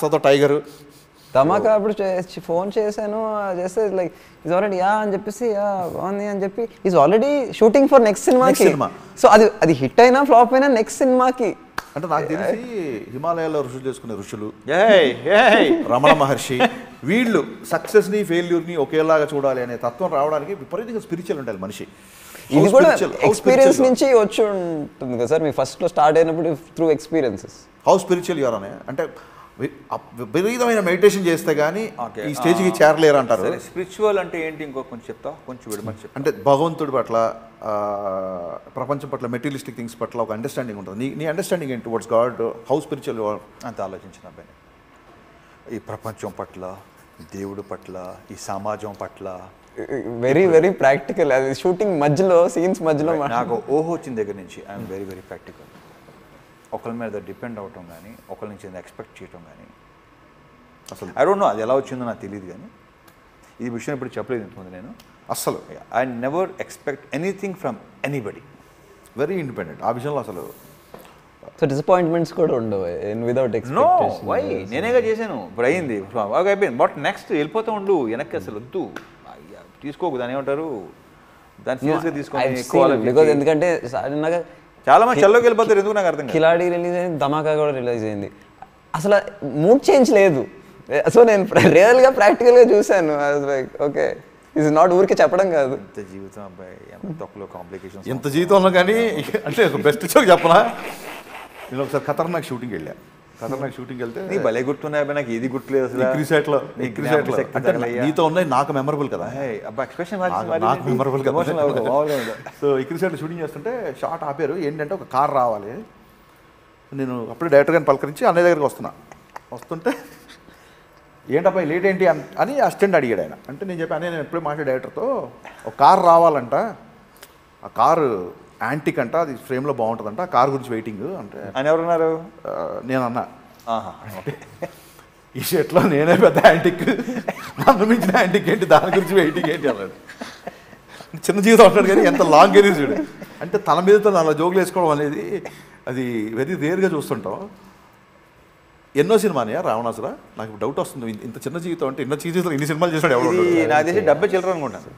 తర్వాత టైగర్. ధమాకా అప్పుడు ఫోన్ చేశాను, చేస్తే లైక్ ఈజ్ ఆల్రెడీ అని చెప్పేసి బాగుంది అని చెప్పి is already shooting for next cinema. So అది హిట్ అయినా ఫ్లాప్ అయినా నెక్స్ట్ సినిమాకి. అంటే నాకు తెలిసి హిమాలయాల్లో ఋషులు చేసుకునే ఋషులు, రమణ మహర్షి, వీళ్ళు సక్సెస్ని ఫెయిల్యూర్ని ఒకేలాగా చూడాలి అనే తత్వం రావడానికి విపరీతంగా స్పిరిచువల్ ఉండాలి మనిషి. ఇది కూడా ఎక్స్పీరియన్స్ నుంచి వచ్చి ఉంటుంది కదా సార్, మీ ఫస్ట్లో స్టార్ట్ అయినప్పుడు through experiences. How spiritual your అనే అంటే విపరీతమైన మెడిటేషన్ చేస్తే కానీ ఈ స్టేజ్కి చేరలేరు అంటారు. స్పిరిచువల్ అంటే ఏంటి ఇంకో కొంచెం చెప్తా, కొంచెం విడమని చెప్తా. అంటే భగవంతుడి పట్ల, ప్రపంచం పట్ల, మెటీరియలిస్టిక్ థింగ్స్ పట్ల ఒక అండర్స్టాండింగ్ ఉంటుంది. నీ అండర్స్టాండింగ్ ఏంటి towards God? How spiritual your? అంత ఆలోచించిన అబ్బాయి ఈ ప్రపంచం పట్ల, దేవుడి పట్ల, ఈ సమాజం పట్ల వెరీ వెరీ ప్రాక్టికల్. అది షూటింగ్ మధ్యలో, సీన్స్ మధ్యలో నాకు ఊహ వచ్చిన దగ్గర నుంచి ఐఎమ్ వెరీ వెరీ ప్రాక్టికల్. ఒకరి మీద డిపెండ్ అవటం కానీ, ఒకరి నుంచి ఎక్స్పెక్ట్ చేయటం కానీ, అసలు ఐ డోంట్ నో అది ఎలా వచ్చిందో నాకు తెలియదు. కానీ ఈ విషయం ఇప్పుడు చెప్పలేదు ఇంతకుముందు నేను అస్సలు. I never expect anything from anybody. Very independent ఆ విషయంలో. అసలు సో డిసప్పాయింట్మెంట్స్ కూడా ఉండవు వితౌట్ నో ఎక్స్పెక్టేషన్. వై నేనేగా చేశాను ఇప్పుడు అయింది బాగా అయిపోయింది బట్ నెక్స్ట్ వెళ్ళిపోతూ ఉండు వెనక్కి అసలు వద్దు అయ్యా తీసుకోకు దాని ఏమంటారు దాన్ని సీరియస్గా తీసుకొని బికాజ్ ఎందుకంటే సడన్గా చాలా మంది చల్లోకి వెళ్ళిపోతారు ఎందుకు నాకు అర్థం కాదు. కిలాడి రిలీజ్ అయింది, ధమాకా కూడా రిలీజ్ అయింది, అసలు మూడ్ చేంజ్ లేదు. సో నేను రియల్గా ప్రాక్టికల్గా చూశాను. ఓకే ఇది నాట్ ఊరికి చెప్పడం కాదు. ఎంత జీవితం అబ్బాయి తొక్కలో కాంప్లికేషన్స్ ఎంత జీవితంలో కానీ అంటే ఒక బెస్ట్ షోకి చెప్పనా, నేను ఒకసారి ఖతర్నాక్ షూటింగ్కి వెళ్ళా. ఖతర్నాక్ షూటింగ్కి వెళ్తే నీ భలే గుర్తున్నాయి నాకు ఏది గుర్తులేదు అసలు. క్రిసెట్లో అంటే నీతో ఉన్నాయి నాకు మెమరబుల్ కదా, అబ్బా ఎక్స్ప్రెషన్ నాకు మెమరబుల్ కదా. సో ఈ క్రిసెట్లో షూటింగ్ చేస్తుంటే షార్ట్ ఆపారు. ఏంటంటే ఒక కార్ రావాలి, నేను అప్పుడే డైరెక్టర్ గారిని పలకరించి అన్నయ్య దగ్గరికి వస్తుంటే ఏంటబ్బా లేట్ ఏంటి అని అసిస్టెంట్ అడిగాడు ఆయన. అంటే నేను చెప్పాను నేను ఎప్పుడే మాట్లాడే డైరెక్టర్తో ఒక కార్ రావాలంట, ఆ కారు యాంటిక్ అంట, అది ఫ్రేమ్లో బాగుంటుందంట, ఆ కార్ గురించి వెయిటింగ్ అంటే అని ఎవరున్నారు నేను అన్నా ఈ షర్ట్లో నేనే పెద్ద యాంటిక్, నన్ను మించిన యాంటిక్ ఏంటి, దాని గురించి వెయిటింగ్ ఏంటి అన్నాడు. చిన్న జీవితం అంటాడు కానీ ఎంత లాంగ్ కెరీర్ చూడు. అంటే తన మీదతో అలా జోకులు వేసుకోవడం అనేది అది వెరీ రేర్గా చూస్తుంటాం. ఎన్నో సినిమానే రావణాసురా, నాకు డౌట్ వస్తుంది ఇంత చిన్న జీవితం అంటే చిన్న జీవితం ఇన్ని సినిమాలు చేసాడు ఎవరు నా చేసి 70 చిల్లర అనుకుంటాను.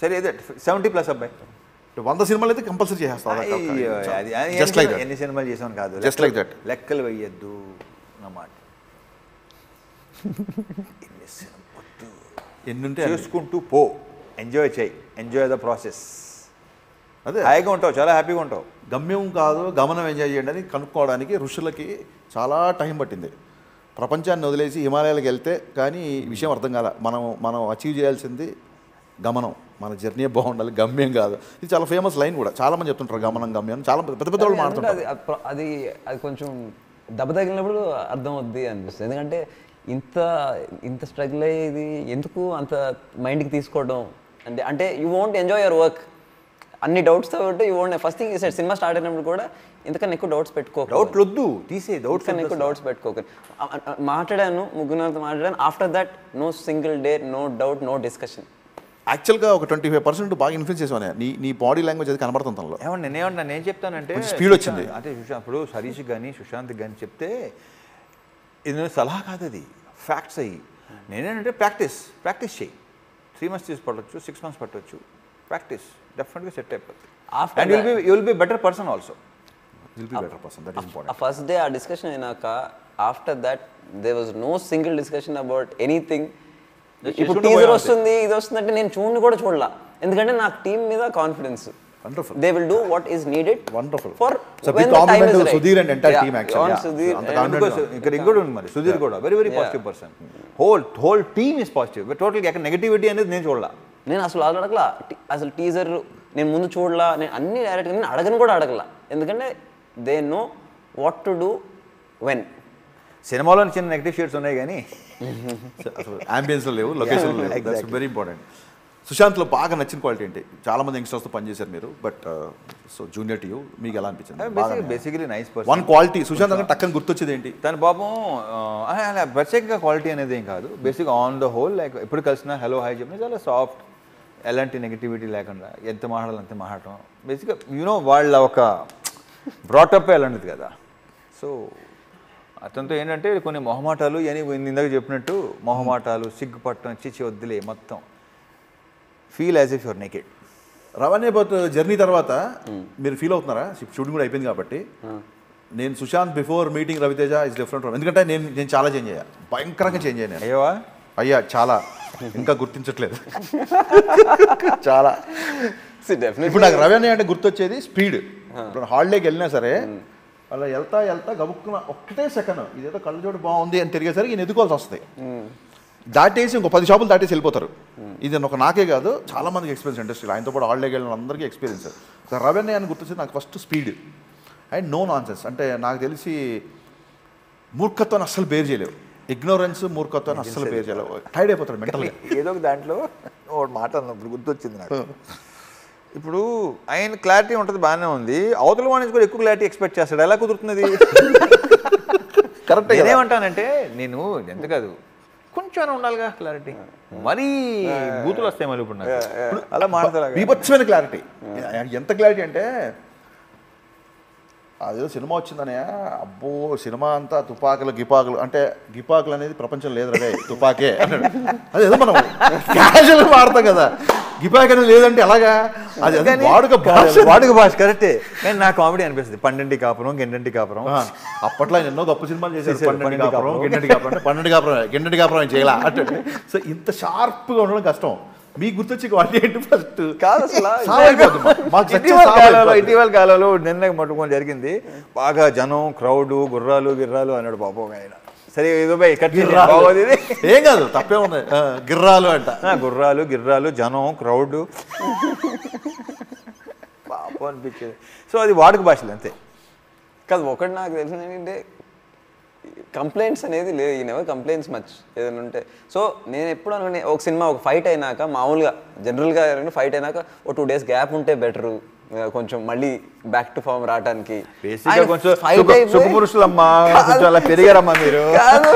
సరే అదే 70+ అబ్బాయి 100 సినిమాలు అయితే కంపల్సరీ చేసేస్తాను. జస్ట్ లైక్ ఎన్ని సినిమాలు చేసాను కాదు, జస్ట్ లైక్ దట్. లెక్కలు వేయద్దు అన్నమాట. ఎన్ని ఉంటే చేసుకుంటూ పో, ఎంజాయ్ చేయి, ఎంజాయ్ ద ప్రాసెస్. అదే హాయిగా ఉంటావు, చాలా హ్యాపీగా ఉంటావు. గమ్యం కాదు గమనం ఎంజాయ్ చేయండి అని కనుక్కోవడానికి ఋషులకి చాలా టైం పట్టింది. ప్రపంచాన్ని వదిలేసి హిమాలయాలకు వెళ్తే కానీ ఈ విషయం అర్థం కాల. మనం అచీవ్ చేయాల్సింది గమనం, మన జర్నీ బాగుండాలి, గమ్యం కాదు. ఇది చాలా ఫేమస్ లైన్ కూడా, చాలా మంది చెప్తుంటారు గమనం గమ్యం, చాలా పెద్ద పెద్ద వాళ్ళు మాట్లాడుతుంటారు. అది కొంచెం దెబ్బ తగిలినప్పుడు అర్థం అవుద్ది అనిపిస్తుంది. ఎందుకంటే ఇంత స్ట్రగుల్ అయ్యేది ఎందుకు అంత మైండ్కి తీసుకోవడం అంటే you won't enjoy your work. అన్ని డౌట్స్తో ఉంటే యూ వోంట్. ఫస్ట్ థింగ్ ఈసారి సినిమా స్టార్ట్ అయినప్పుడు కూడా ఇంతకన్నా ఎక్కువ డౌట్స్ పెట్టుకోకు, డౌట్లు వద్దు, తీసే డౌట్స్ కన్నా ఎక్కువ డౌట్స్ పెట్టుకోకు. మాట్లాడాను, ముగ్గురుతో మాట్లాడాను. After that no single day, no doubt, no discussion. యాక్చువల్గా ఒక 25% బాగా ఇన్ఫ్లుయెన్స్ చేసావు. నీ బాడీ లాంగ్వేజ్ అది కనబడుతుంది తనలో. ఏమన్నా నేనేమన్నా నేను చెప్తానంటే స్పీడ్ వచ్చింది. అంటే ఇప్పుడు హరీష్ కానీ సుశాంత్ కానీ చెప్తే ఇది సలహా కాదు, అది ఫ్యాక్ట్స్ అయ్యి. నేనేంటంటే ప్రాక్టీస్ చేయి. 3 months తీసి పట్టవచ్చు, 6 months పట్టవచ్చు. ప్రాక్టీస్ డెఫినెట్గా సెట్ అయిపోతుంది. And you will be better person also. First day ఆ డిస్కషన్ అయినాక after that there was no single discussion about anything. ఇప్పుడు టీజర్ వస్తుంది, ఇది వస్తుంది అంటే నేను చూడలా, ఎందుకంటే నాకు టీమ్ మీద confidence. Wonderful. They will do what is needed. Wonderful. For so when the time is right. Sudhir and entire team actually. Sudhir ఇక్కడ ఇంకోటి ఉంది మరి, సుధీర్ కూడా very positive person. Whole team is positive. Total negativity అనేది నేను చూడలా. నేను అసలు అడగలా, అసలు టీజర్ నేను ముందు చూడలా, నేను అన్ని డైరెక్ట్గా నేను అడగలా. ఎందుకంటే they know what to do when. సినిమాలో చిన్న నెగటివ్ షేడ్స్ ఉన్నాయి కానీ అంబియన్స్లో లేవు, లొకేషన్లో లేవు. That's very important. సుశాంత్లో బాగా నచ్చిన క్వాలిటీ ఏంటి? చాలా మంది యంగ్స్టర్స్తో పనిచేశారు మీరు, but so junior to you, మీకు ఎలా అనిపించింది? Basically nice person. One quality Sushanth అంటే టక్కని గుర్తొచ్చేది ఏంటి? తన పాపం అలా ప్రత్యేకంగా క్వాలిటీ అనేది ఏం కాదు. బేసిక్గా ఆన్ ద హోల్ లైక్ ఎప్పుడు కలిసినా హలో హాయ్ చెప్పిన చాలా సాఫ్ట్, ఎలాంటి నెగిటివిటీ లేకుండా ఎంత మాట్లాడాలి అంతే మాట్లాడటం. బేసిక్గా యూనో వాళ్ళ ఒక బ్రాటప్ అలాంటిది కదా. సో అతనితో ఏంటంటే కొన్ని మొహమాటాలు అని ఇందాక చెప్పినట్టు మొహమాటాలు, సిగ్గుపట్టడం, చిచ్చి వద్దులే మొత్తం. Feel as if your naked. రవాణా బట్ జర్నీ తర్వాత మీరు ఫీల్ అవుతున్నారా? షూటింగ్ కూడా అయిపోయింది కాబట్టి. నేను Sushant before meeting Ravi Teja is different. ఎందుకంటే నేను చాలా చేంజ్ అయ్యా, భయంకరంగా చేంజ్ అయ్యాను. అయ్యా చాలా, ఇంకా గుర్తించట్లేదు చాలా. ఇప్పుడు నాకు రవి అంటే గుర్తొచ్చేది స్పీడ్. ఇప్పుడు హాలిడేకి వెళ్ళినా సరే అలా వెళ్తా గబుక్కున ఒక్కటే సెకండ్ ఇదేదో కళ్ళజోడు బాగుంది అని తిరిగేసరికి ఈయన ఎదుకోవాల్సి వస్తాయి. దాటేసి ఇంకో 10 షాపులు దాటేసి వెళ్ళిపోతారు. ఇది ఒక నాకే కాదు, చాలా మందికి ఎక్స్పీరియన్స్ ఇండస్ట్రీలో. ఆయనతో పాటు హాలిడేకి వెళ్ళిన అందరికీ ఎక్స్పీరియన్స్. రవి అని గుర్తొచ్చేది నాకు first speed and no nonsense. అంటే నాకు తెలిసి మూర్ఖత్వాన్ని అస్సలు బేర్ చేయలేవు. ఇగ్నోరెన్స్, మూర్ఖత్వాన్ని అస్సలు బేర్ చేయలేవు. టైర్డ్ అయిపోతాడు మెంటల్గా. ఏదో ఒక దాంట్లో ఒకటి మాట అన్నప్పుడు గుర్తొచ్చింది నాకు. ఇప్పుడు ఆయన క్లారిటీ ఉంటుంది, బాగానే ఉంది. అవతల వాణి కూడా ఎక్కువ క్లారిటీ ఎక్స్పెక్ట్ చేస్తాడు. ఎలా కుదురుతున్నది? కరెక్ట్. నేనేమంటానంటే నేను ఎంత కాదు కొంచెం ఉండాలిగా క్లారిటీ. మరీ బూతులు వస్తాయి మళ్ళీ. ఇప్పుడు అలా మాట్లాడాలి. బీభత్సమైన క్లారిటీ. ఎంత క్లారిటీ అంటే అదేదో సినిమా వచ్చిందనే అబ్బో సినిమా అంతా తుపాకులు గిపాకులు అంటే గిపాకులు అనేది ప్రపంచం లేదు రే తుపాకే అన్నాడు. అదేదో మనం క్యాజువల్గా వాడతాం కదా, గిపాక్ అనేది లేదంటే అలాగా అది వాడుక భాష కరెక్టే. కానీ నా కామెడీ అనిపిస్తుంది. 12 కాపురం గిండంటి కాపురం. అప్పట్లో ఆయన ఎన్నో గొప్ప సినిమాలు చేశారు. 12 కాపురం గిండంటి కాపురం అంటే 12 కాపురం గిండంటి కాపురం ఆయన చేయాల అంటే. సో ఇంత షార్ప్గా ఉండడం కష్టం. మీకు గుర్తొచ్చి వాటి ఏంటి ఫస్ట్ కాదు ఇటీవల కాలంలో నిర్ణయం పట్టుకొని జరిగింది. బాగా జనం క్రౌడ్ గుర్రాలు గిర్రాలు అన్నాడు పాపం ఆయన. సరే ఏదో బాగోదు ఇది ఏం కాదు తప్పే ఉంది. గిర్రాలు అంట గుర్రాలు గిర్రాలు జనం క్రౌడ్ పాపం అనిపించేది. సో అది వాడుక భాషలు అంతే. కాదు ఒకటి నాకు తెలిసింది ఏంటంటే కంప్లైంట్స్ అనేది లేదు. ఈ నెవర్ కంప్లైంట్స్ మచ్ ఏదైనా ఉంటే. సో నేను ఎప్పుడు అనుకునే ఒక సినిమా ఒక ఫైట్ అయినాక మామూలుగా జనరల్గా ఫైట్ అయినాక ఒక 2 days గ్యాప్ ఉంటే బెటరు, కొంచెం మళ్ళీ బ్యాక్ టు ఫామ్ రావడానికి. పెరిగారమ్మా మీరు. కాదు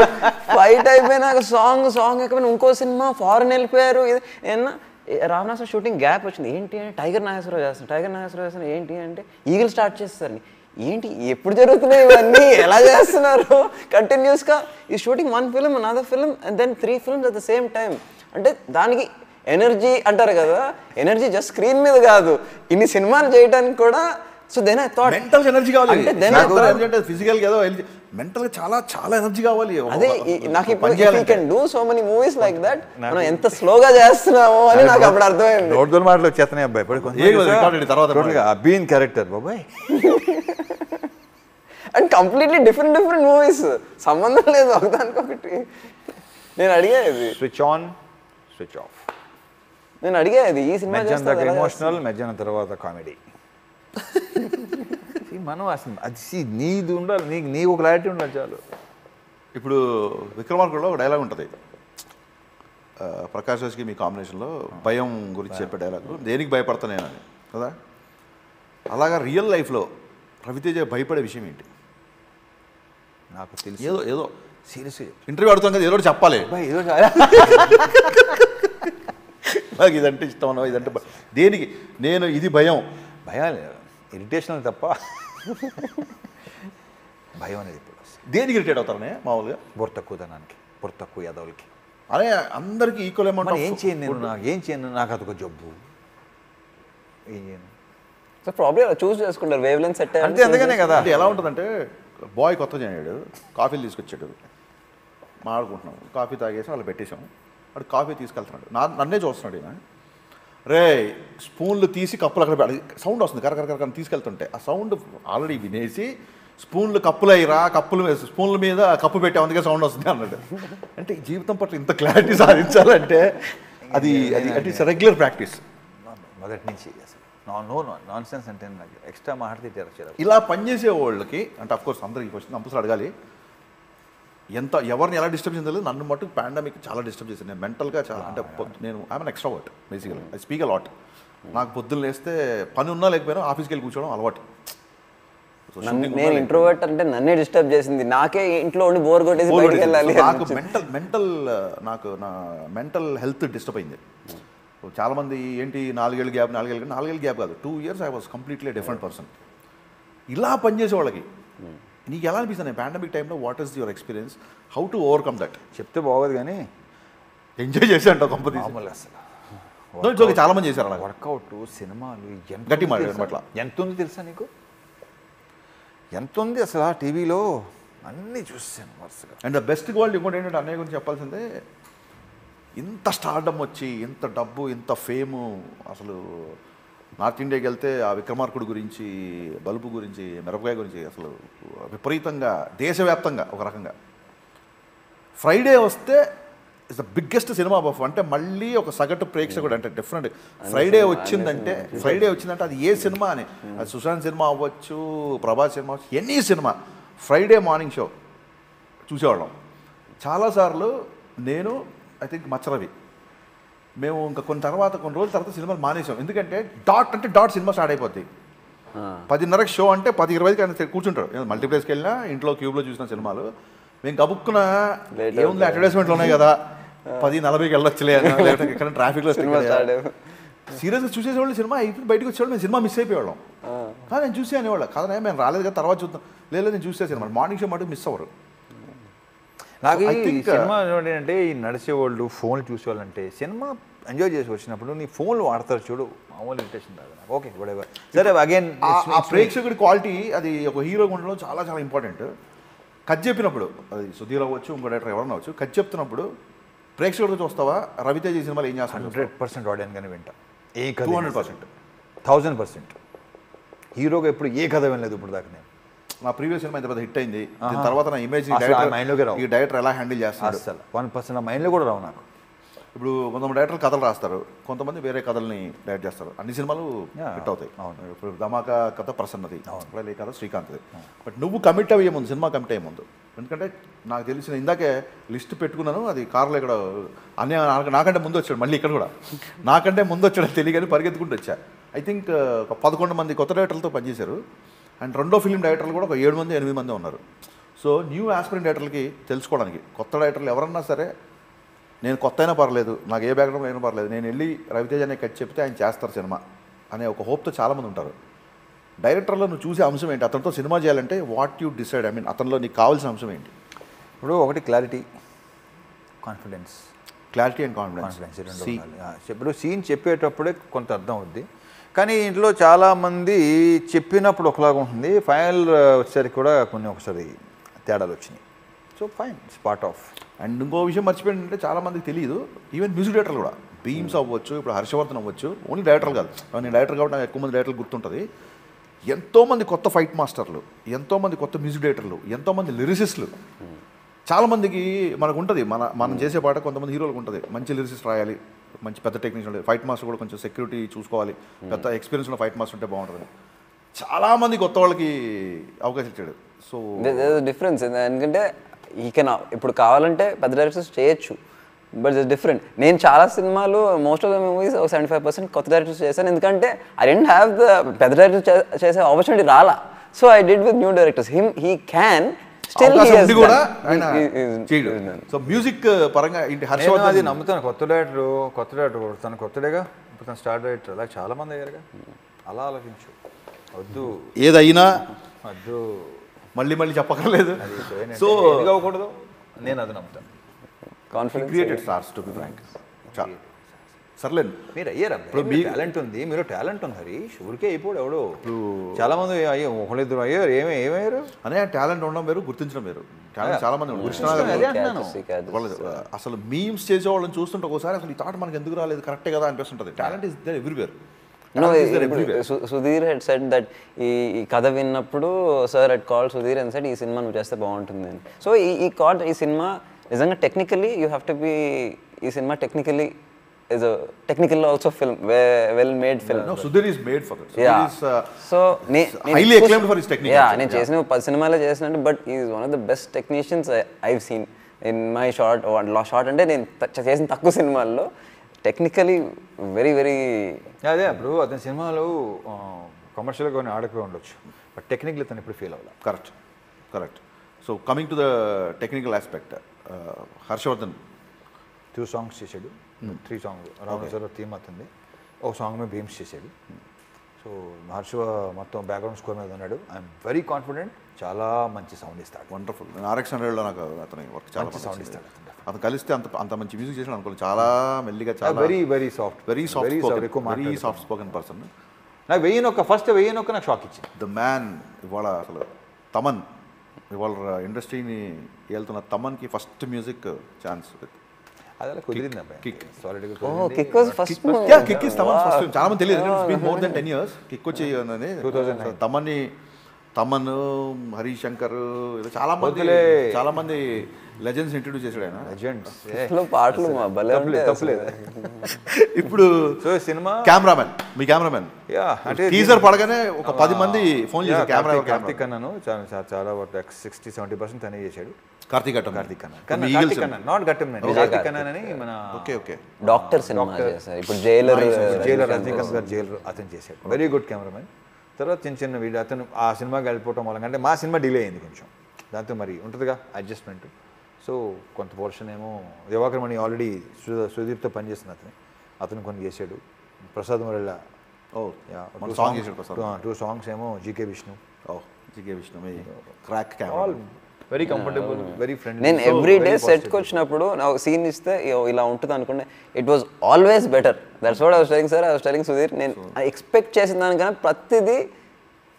ఫైట్ అయిపోయినాక సాంగ్ ఎక్కడైనా ఇంకో సినిమా ఫారెన్ వెళ్ళిపోయారు. ఏమన్నా రావణాసుర షూటింగ్ గ్యాప్ వచ్చింది. ఏంటి అంటే టైగర్ నాగేశ్వరరావు చేస్తాను ఏంటి అంటే ఈగిల్ స్టార్ట్ చేస్తారు. ఏంటి ఎప్పుడు జరుగుతున్నాయి ఇవన్నీ, ఎలా చేస్తున్నారు కంటిన్యూస్గా? ఈ shooting 1 film another film and then 3 films at the same time. అంటే దానికి ఎనర్జీ అంటారు కదా, ఎనర్జీ జస్ట్ స్క్రీన్ మీద కాదు, ఇన్ని సినిమాలు చేయడానికి కూడా. So then I thought mental energy కావాలి, ఫిజికల్ ఏదో మెంటల్గా చాలా చాలా ఎనర్జీ కావాలి. అదే నాకు ఇప్పుడు you can do so many movies like that, మనం ఎంత స్లోగా చేస్తున్నామో అని నాకు అప్పుడు అర్థమైంది. నోట్దోలు మాటలు వచ్చేస్తున్నాయి అబ్బాయి తర్వాత అబీన్ క్యారెక్టర్ బాబాయ్. అండ్ కంప్లీట్లీ డిఫరెంట్ మూవీస్, సంబంధం లేదు ఒకదానికొకటి. నేను అడిగేది స్విచ్ ఆన్ స్విచ్ ఆఫ్. నేను అడిగేది ఈ సినిమా ఎమోషనల్ మధ్యాహ్నం తర్వాత కామెడీ. మనం అసలు అది నీది ఉండాలి, నీకు ఒక క్లారిటీ ఉండాలి చాలు. ఇప్పుడు విక్రమార్కుడులో ఒక డైలాగ్ ఉంటుంది, ప్రకాష్ రాజ్కి మీ కాంబినేషన్లో భయం గురించి చెప్పే డైలాగ్, దేనికి భయపడతా నేను అని కదా. అలాగా రియల్ లైఫ్లో రవితేజ భయపడే విషయం ఏంటి? నాకు తెలిసి ఏదో సీరియస్గా ఇంటర్వ్యూ అడుగుతాం కదా, ఏదో చెప్పాలి. నాకు ఇదంటే ఇష్టం అన్న, ఇదంటే దేనికి నేను ఇది భయం ఇరిటేషన్ తప్ప భయం అనేది ఇప్పుడు దేనికి ఇరిటేట్ అవుతారనే మామూలుగా? బుర్ర తక్కువదనానికి, బుర్ర తక్కువ యాదవులకి. అదే అందరికీ ఈక్వల్ అమౌంట్. ఏం చేయను నాకు అదొక జబ్బు, ఏం చేయను. సో ప్రాబ్లమ్ చూస్ చేసుకుంటారు వేవ్ లెంత్ సెట్ అంటే అందుకనే కదా. అంటే ఎలా ఉంటుందంటే బాయ్ కొత్త చేయడు, కాఫీలు తీసుకొచ్చాడు, మాడుకుంటున్నాం, కాఫీ తాగేసి వాళ్ళు పెట్టేసాం, వాడు కాఫీ తీసుకెళ్తున్నాడు, నన్నే చూస్తున్నాడు ఈయన. రే స్పూన్లు తీసి కప్పులు అక్కడ పెట్టి సౌండ్ వస్తుంది కరకర తీసుకెళ్తుంటే ఆ సౌండ్ ఆల్రెడీ వినేసి స్పూన్లు కప్పులు అయ్యిరా, స్పూన్ల మీద కప్పు పెట్టాం అందుకే సౌండ్ వస్తుంది అన్నాడు. అంటే జీవితం పట్ల ఇంత క్లారిటీ సాధించాలంటే అది ఇట్స్ రెగ్యులర్ ప్రాక్టీస్ మొదటి నుంచి. నో నాన్ సెన్స్ అంటే నాకు ఎక్స్ట్రా మాట్లాడితే ఇలా పనిచేసే వాళ్ళకి అంటే అఫ్కోర్స్ అందరికి క్వశ్చన్ కంపల్సరీ అడగాలి, ఎవరిని ఎలా డిస్టర్బ్ చేయలేదు. నన్ను మటుకు పాండమిక్ చాలా డిస్టర్బ్ చేశాను నేను మెంటల్గా చాలా. అంటే నేను I'm extrovert basically, I speak a lot. నాకు పొద్దున్న లేస్తే పని ఉన్నా లేకపోయినా ఆఫీస్కి వెళ్ళి కూర్చోవడం అలవాటు. నేను ఇంట్రోవర్ట్ అంటే నన్నే డిస్టర్బ్ చేసింది, నాకే ఇంట్లో ఉండి బోర్ కొట్టేసి బయటికి వెళ్ళాలి. నాకు నా మెంటల్ హెల్త్ డిస్టర్బ్ అయింది. చాలామంది ఏంటి 4 ఏళ్ళ గ్యాప్ కాదు, 2 years I was completely different person. ఇలా పనిచేసే వాళ్ళకి నీకు ఎలా అనిపిస్తుంది పాండమిక్ టైంలో? What is your experience? How to overcome that? చెప్తే బాగోదు కానీ ఎంజాయ్ చేసి అంటావు కంపెనీ అసలు చాలా మంది చేశారు అలా. వర్కౌట్ సినిమాలు గట్టి మాట ఎంత ఉంది తెలుసా నీకు? ఎంత ఉంది అసలు ఆ టీవీలో అన్నీ చూసాను వరుసగా. అండ్ ద బెస్ట్ క్వాలిటీ ఇంకోటి ఏంటంటే అన్నయ్య గురించి చెప్పాల్సిందే, ఇంత స్టార్డమ్ వచ్చి ఇంత డబ్బు ఇంత ఫేము. అసలు నార్త్ ఇండియాకి వెళ్తే ఆ విక్రమార్కుడు గురించి, బల్బు గురించి, మిరపకాయ గురించి అసలు విపరీతంగా దేశవ్యాప్తంగా ఒక రకంగా. ఫ్రైడే వస్తే it's the biggest cinema buff. అంటే మళ్ళీ ఒక సగటు ప్రేక్షకుడు అంటే డిఫరెంట్. ఫ్రైడే వచ్చిందంటే అది ఏ సినిమా అని, అది సుశాంత్ సినిమా అవ్వచ్చు, ప్రభాస్ సినిమా అవ్వచ్చు, any cinema Friday morning show చూసేవాళ్ళం. చాలాసార్లు నేను ఐ థింక్ మచ్చరవి మేము ఇంకా కొన్ని రోజుల తర్వాత సినిమాలు మానేసాం. ఎందుకంటే డాట్ సినిమా స్టార్ట్ అయిపోద్ది. 10:30కి షో అంటే 10:20కి ఆయన కూర్చుంటాడు. మల్టీప్లెక్స్కి వెళ్ళినా ఇంట్లో క్యూబ్లో చూసిన సినిమాలు మేము గబుక్కున ఏముంది అడ్వర్టైజ్మెంట్లు ఉన్నాయి కదా 10:40కి వెళ్ళొచ్చులే అని, లేకపోతే ఇక్కడ ట్రాఫిక్లో సీరియస్గా చూసేసేవాళ్ళు సినిమా అయిపోయి బయటకు వచ్చేవాళ్ళు మేము సినిమా మిస్ అయిపోయేవాళ్ళం. కానీ నేను చూసి అనేవాళ్ళు కదా మేము రాలేదు కదా తర్వాత చూద్దాం, లేదు నేను చూసే సినిమా మార్నింగ్ షో మటుకు మిస్ అవ్వరు. నాకు ఈ సినిమా ఏంటంటే ఈ నడిచేవాళ్ళు ఫోన్లు చూసేవాళ్ళంటే సినిమా ఎంజాయ్ చేసి వచ్చినప్పుడు నీ ఫోన్లు వాడతారు చూడు, మామూలు ఇంట్రెస్ట్ రాదు నాకు. Okay whatever. సరే అగైన్ ఆ ప్రేక్షకుడి క్వాలిటీ అది ఒక హీరో ఉండడం చాలా చాలా ఇంపార్టెంట్. కథ చెప్పినప్పుడు అది సుధీర్ అవ్వచ్చు ఇంకో డైరెక్టర్ ఎవరన్నా అవ్వచ్చు, కథ చెప్తున్నప్పుడు ప్రేక్షకుడితో చూస్తావా రవితేజ సినిమాలు ఏం చేస్తాను 100% ఆడియన్స్ కానీ వింటా. ఏ కథ 200%. 1000%. హీరోగా ఎప్పుడు ఏ కథ వినలేదు ఇప్పుడు దాకా నేను. నా ప్రీవియస్ సినిమా ఇంత పెద్ద హిట్ అయింది, దీని తర్వాత నా ఇమేజ్ మైండ్లోకి రావు. ఈ డైరెక్టర్ ఎలా హ్యాండిల్ చేస్తాడు అసలు 1% నా మైండ్లో కూడా రావు నాకు. ఇప్పుడు కొంతమంది డైరెక్టర్లు కథలు రాస్తారు, కొంతమంది వేరే కథల్ని డైరెక్ట్ చేస్తారు. అన్ని సినిమాలు హిట్ అవుతాయి. ఇప్పుడు ధమాకా కథ ప్రసన్నది, ఈ కథ శ్రీకాంత్ది. బట్ నువ్వు కమిట్ అయ్యే ముందు, సినిమా కమిట్ అయ్యే ముందు, ఎందుకంటే నాకు తెలిసిన ఇందాకే లిస్ట్ పెట్టుకున్నాను, అది కార్లో ఇక్కడ అన్నీ నాకంటే ముందు వచ్చాడు, మళ్ళీ ఇక్కడ కూడా నాకంటే ముందు వచ్చాడు తెలియని పరిగెత్తుకుంటూ వచ్చా. ఐ థింక్ ఒక 11 మంది కొత్త డైరెక్టర్లతో పనిచేశారు. అండ్ రెండో ఫిల్మ్ డైరెక్టర్లు కూడా ఒక 7 మంది 8 మంది ఉన్నారు. సో న్యూ ఆస్పిరెంట్ డైరెక్టర్లకి తెలుసుకోవడానికి, కొత్త డైరెక్టర్లు ఎవరన్నా సరే నేను కొత్త అయినా పర్లేదు, నాకు ఏ బ్యాక్గ్రౌండ్ అయినా పర్లేదు, నేను వెళ్ళి రవితేజ అనే కథ చెప్తే ఆయన చేస్తారు సినిమా అనే ఒక హోప్తో చాలామంది ఉంటారు. డైరెక్టర్లో నువ్వు చూసే అంశం ఏంటి? అతనితో సినిమా చేయాలంటే what you decide, I mean అతనిలో నీకు కావాల్సిన అంశం ఏంటి? ఇప్పుడు ఒకటి clarity, confidence. Clarity and confidence. ఇప్పుడు సీన్ చెప్పేటప్పుడే కొంత అర్థం అవుద్ది, కానీ ఇంట్లో చాలామంది చెప్పినప్పుడు ఒకలాగా ఉంటుంది, ఫైనల్ వచ్చేసరికి కూడా కొన్ని ఒకసారి తేడాలు వచ్చినాయి. So fine, it's part of. And ఇంకో విషయం మర్చిపోయిందంటే చాలామందికి తెలియదు, ఈవెన్ మ్యూజిక్ డైరెక్టర్లు కూడా, బీమ్స్ అవ్వచ్చు, ఇప్పుడు హర్షవర్ధన్ అవ్వచ్చు, ఓన్లీ డైరెక్టర్లు కాదు, నేను డైరెక్టర్ కాబట్టి నాకు ఎక్కువ మంది డైరెక్టర్లు గుర్తుంటుంది. ఎంతోమంది కొత్త ఫైట్ మాస్టర్లు, ఎంతోమంది కొత్త మ్యూజిక్ డైరెక్టర్లు, ఎంతోమంది లిరిసిస్టులు. చాలామందికి మనకు ఉంటుంది, మనం చేసే పాట కొంతమంది హీరోలకు ఉంటుంది, మంచి లిరిసిస్ట్ రాయాలి, మంచి పెద్ద టెక్నీషియన్, ఫైట్ మాస్టర్ కూడా కొంచెం సెక్యూరిటీ చూసుకోవాలి, పెద్ద ఎక్స్పీరియన్స్ ఉన్న ఫైట్ మాస్టర్ ఉంటే బాగుంటుంది. చాలామంది కొత్త వాళ్ళకి అవకాశం ఇచ్చాడు. సో డిఫరెన్స్ ఎందుకంటే ఇప్పుడు కావాలంటే పెద్ద డైరెక్టర్స్ చేయొచ్చు, బట్ ఇట్స్ డిఫరెంట్. నేను చాలా సినిమాలు మోస్ట్ ఆఫ్ ద మూవీస్ 75% కొత్త డైరెక్టర్స్ చేశాను, ఎందుకంటే ఐ డెంట్ హ్యావ్ ద పెద్ద డైరెక్టర్ చేసే ఆపర్చునిటీ రాలా. So I did with new directors. He can still కూడా సో మ్యూజిక్ పరంగా ఇంటి హర్షవర్ధన్ అది నమ్ముతాను. కొత్త డైరెక్టర్ తను కొత్తడేగా, ఇప్పుడు తను స్టార్ డైరెక్టర్, అలా చాలా మంది అయ్యారుగా. అలా ఆలోచించు, వద్దు ఏదైనా వద్దు మళ్ళీ చెప్పక్కర్లేదు. సో అవ్వకూడదు, నేను అది నమ్ముతాను. Confidence created stars to be frank. సర్లేదు మీరు అయ్యారా? ఇప్పుడు మీ టాలెంట్ ఉంది, మీరు టాలెంట్ ఉంది హరీష్, ఊరికే అయిపోడు ఎవడు. చాలా మంది అయ్యో ఒకళ్ళిద్దరు అయ్యారు, ఏమయ్యారు అనే టాలెంట్ ఉండడం వేరు, గుర్తించడం వేరు. టాలెంట్ చాలా మంది అసలు మీమ్స్ చేసే వాళ్ళని చూస్తుంటే ఒకసారి అసలు ఈ థాట్ మనకి ఎందుకు రాలేదు, కరెక్టే కదా అనిపిస్తుంటుంది. Talent is there everywhere. Sudheer he'd said that ఈ కథ విన్నప్పుడు sir he'd call Sudheer and said ఈ సినిమా నువ్వు చేస్తే బాగుంటుంది అని. సో ఈ సినిమా నిజంగా technically you have to be, ఈ cinema technically is a technical also film, well made film. No, Sudhir is made for this. Yeah. So highly acclaimed for his technique. Yeah, నేను చేసిన 10 సినిమాలు చేసినట్టు, but he is one of the best technicians I've seen in my short అంటే నేను చేసిన తక్కువ సినిమాల్లో technically very very. అదే ఇప్పుడు అతని సినిమాలు కమర్షియల్గా కొన్ని ఆడకపోయి ఉండొచ్చు, బట్ టెక్నికల్ తను ఇప్పుడు ఫీల్ అవ్వాలి. Correct. So coming to the technical aspect, Harshavardhan 2 songs చేశాడు, 3 songs రావణ సార్ థీమ్ అవుతుంది, ఒక సాంగ్ మీద బీమ్స్ చేశాడు. సో హర్ష మొత్తం బ్యాక్గ్రౌండ్ స్కోర్ మీద ఉన్నాడు. ఐఎమ్ వెరీ కాన్ఫిడెంట్, చాలా మంచి సౌండ్ ఇస్తాడు. వండర్ఫుల్. RX100లో నాకు అతని వర్క్ చాలా మంచి సౌండ్ ఇస్తాడు. అతను కలిస్తే అంత మంచి మ్యూజిక్ చేసిన అనుకోలేదు. చాలా మెల్లిగా, చాలా వెరీ సాఫ్ట్ స్పోకెన్ పర్సన్. నాకు ఫస్ట్ వెయ్యినొక్క నాకు షాక్ ఇచ్చింది. ద మ్యాన్ ఇవాళ అసలు తమన్, ఇవాళ ఇండస్ట్రీని వెళ్తున్న తమన్కి ఫస్ట్ మ్యూజిక్ ఛాన్స్ అదే కుదిరింది అబ్బాయి. Kick was first. Kick is Thaman first. చాలా మంది తెలియదు, it's been more than 10 years Kick వచ్చి అనేది. తమన్, హరీష్ శంకర్, చాలా మంది లెజెండ్స్ ఇంట్రడ్యూస్ చేశాడు ఆయన. పాటలు ఇప్పుడు సినిమా మీ కెమెరామెన్ టీజర్ పడగానే ఒక 10 మంది ఫోన్ చేశారు. కార్తీక్ అన్నాను చాలా 60-70% తనే చేశాడు. కార్తీక్ అన్న నాట్ గట్టం అని మన డాక్టర్ సినిమా చేశారు. ఇప్పుడు జైలర్ రజనీకాంత్ గారు జైలర్ అతను చేశాడు. Very good cameraman. తర్వాత చిన్న వీడియో అతను ఆ సినిమాకి వెళ్ళిపోవటం వల్ల, అంటే మా సినిమా డిలే అయింది కొంచెం, దాంతో మరి ఉంటుందిగా అడ్జస్ట్మెంట్. సో కొంత పోర్షన్ ఏమో దివాకర్ మణి ఆల్రెడీ సుధీర్తో పనిచేస్తుంది, అతను కొన్ని చేశాడు. ప్రసాద్ మురళ ఓ మన సాంగ్ చేసాడు ప్రసాద్. 2 songs ఏమో జీకే విష్ణు. ఓ జీకే విష్ణు మీ crack all camera. Very comfortable, very friendly. నేను ఎవ్రీడే సెట్కి వచ్చినప్పుడు నాకు సీన్ ఇస్తే ఇలా ఉంటుంది అనుకుంటే it was always better. That's what I was telling sir, I was telling Sudheer, నేను ఎక్స్పెక్ట్ చేసిన దానికన్నా ప్రతిదీ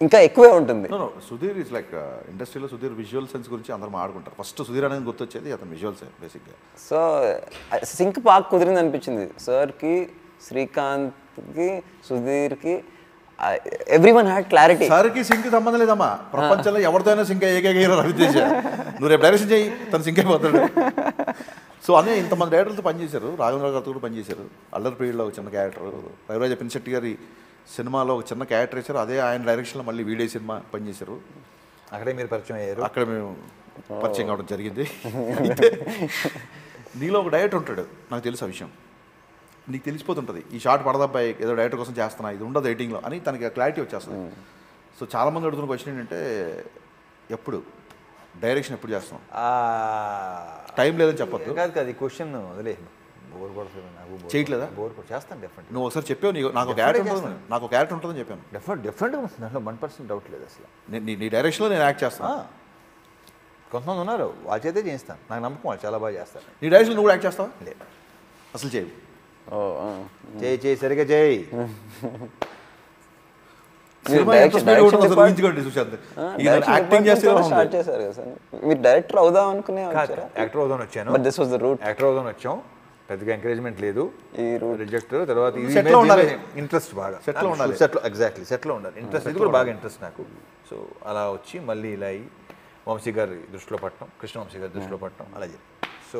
ఇంకా ఎక్కువే ఉంటుంది. నో సుధీర్ ఈజ్ లైక్ ఇండస్ట్రీలో సుధీర్ విజువల్ సెన్స్ గురించి అందరూ మాట్లాడుకుంటారు. ఫస్ట్ సుధీర్ అనేది గుర్తొచ్చేది అతను విజువల్స్ బేసిక్గా. సో సింక్ బాగా కుదిరింది అనిపించింది సార్కి, శ్రీకాంత్కి, సుధీర్కి. Everyone had clarity. సార్కి సింక్ సంబంధం లేదమ్మా, ప్రపంచంలో ఎవరితోనైనా సింక్ ఏకైక హీరో రవితేజ. నువ్వు రేపు డైరెక్షన్ చేయి, తను సింక్ అయిపోతాడు. సో అనే ఇంతమంది డైరెక్టర్లతో పనిచేశారు. రాఘవేంద్ర గారితో కూడా పనిచేశారు. అల్లరి పీరియడ్లో ఒక చిన్న క్యారెక్టర్, రవిరాజ పినిశెట్టి గారి సినిమాలో ఒక చిన్న క్యారెక్టర్ ఇచ్చారు. అదే ఆయన డైరెక్షన్లో మళ్ళీ వీడియో సినిమా పనిచేశారు. అక్కడే మీరు పరిచయం అయ్యారు. అక్కడ మేము పరిచయం కావడం జరిగింది. అయితే నీలో ఒక డైరెక్టర్ ఉంటాడు, నాకు తెలుసు ఆ విషయం. నీకు తెలిసిపోతుంటుంది ఈ షార్ట్ పడదబ్బాయి ఏదో డైరెక్టర్ కోసం చేస్తున్నా, ఇది ఉండదు ఎడిటింగ్లో అని తనకి క్లారిటీ వచ్చేస్తుంది. సో చాలామంది అడుగుతున్న క్వశ్చన్ ఏంటంటే ఎప్పుడు డైరెక్షన్ ఎప్పుడు చేస్తాం, టైం లేదని చెప్పొద్దు. కాదు ఈ క్వశ్చన్ వదిలే, బోర్ కొడుతుంది నాకు. చేయట్లేదా? బోర్ కొడు చేస్తాను డెఫినెట్. నువ్వు ఒకసారి చెప్పావు నాకు ఒక క్యారెక్టర్ ఉంటుంది, నాకు ఒక క్యారెక్టర్ ఉంటుందని చెప్పాను. డెఫినెట్గా ఉంటుంది, దాంట్లో 1% డౌట్ లేదు అసలు. నీ డైరెక్షన్లో నేను యాక్ట్ చేస్తాను. కొంతమంది ఉన్నారు, వాళ్ళ చేతే చేయిస్తాను, నాకు నమ్మకం వాళ్ళు చాలా బాగా చేస్తారు. నీ డైరెక్షన్ నువ్వు యాక్ట్ చేస్తావా? లేదు, అసలు చేయవు. చేయి సరిగా చేయి. యాక్టింగ్ చేస్తే స్టార్ట్ చేశారు కదా సార్, మీరు డైరెక్టర్ అవుదాం అనుకునే యాక్టర్ అవుదాం వచ్చాను. But this was the route. Actor అవుదాం వచ్చాం, పెద్దగా ఎంకరేజ్మెంట్ లేదు, ఈ రూట్ రిజెక్ట్. తర్వాత సెట్లో ఉండాలి, ఇంట్రెస్ట్ బాగా సెట్లో ఉండాలి. సెట్లో ఎగ్జాక్ట్లీ సెట్లో ఉండాలి. ఇంట్రెస్ట్ ఇది కూడా బాగా ఇంట్రెస్ట్ నాకు. సో అలా వచ్చి మళ్ళీ ఇలా అయ్యి వంశీ గారి దృష్టిలో పట్టడం, కృష్ణ వంశీ గారి దృష్టిలో పట్టడం అలా జరిగింది. సో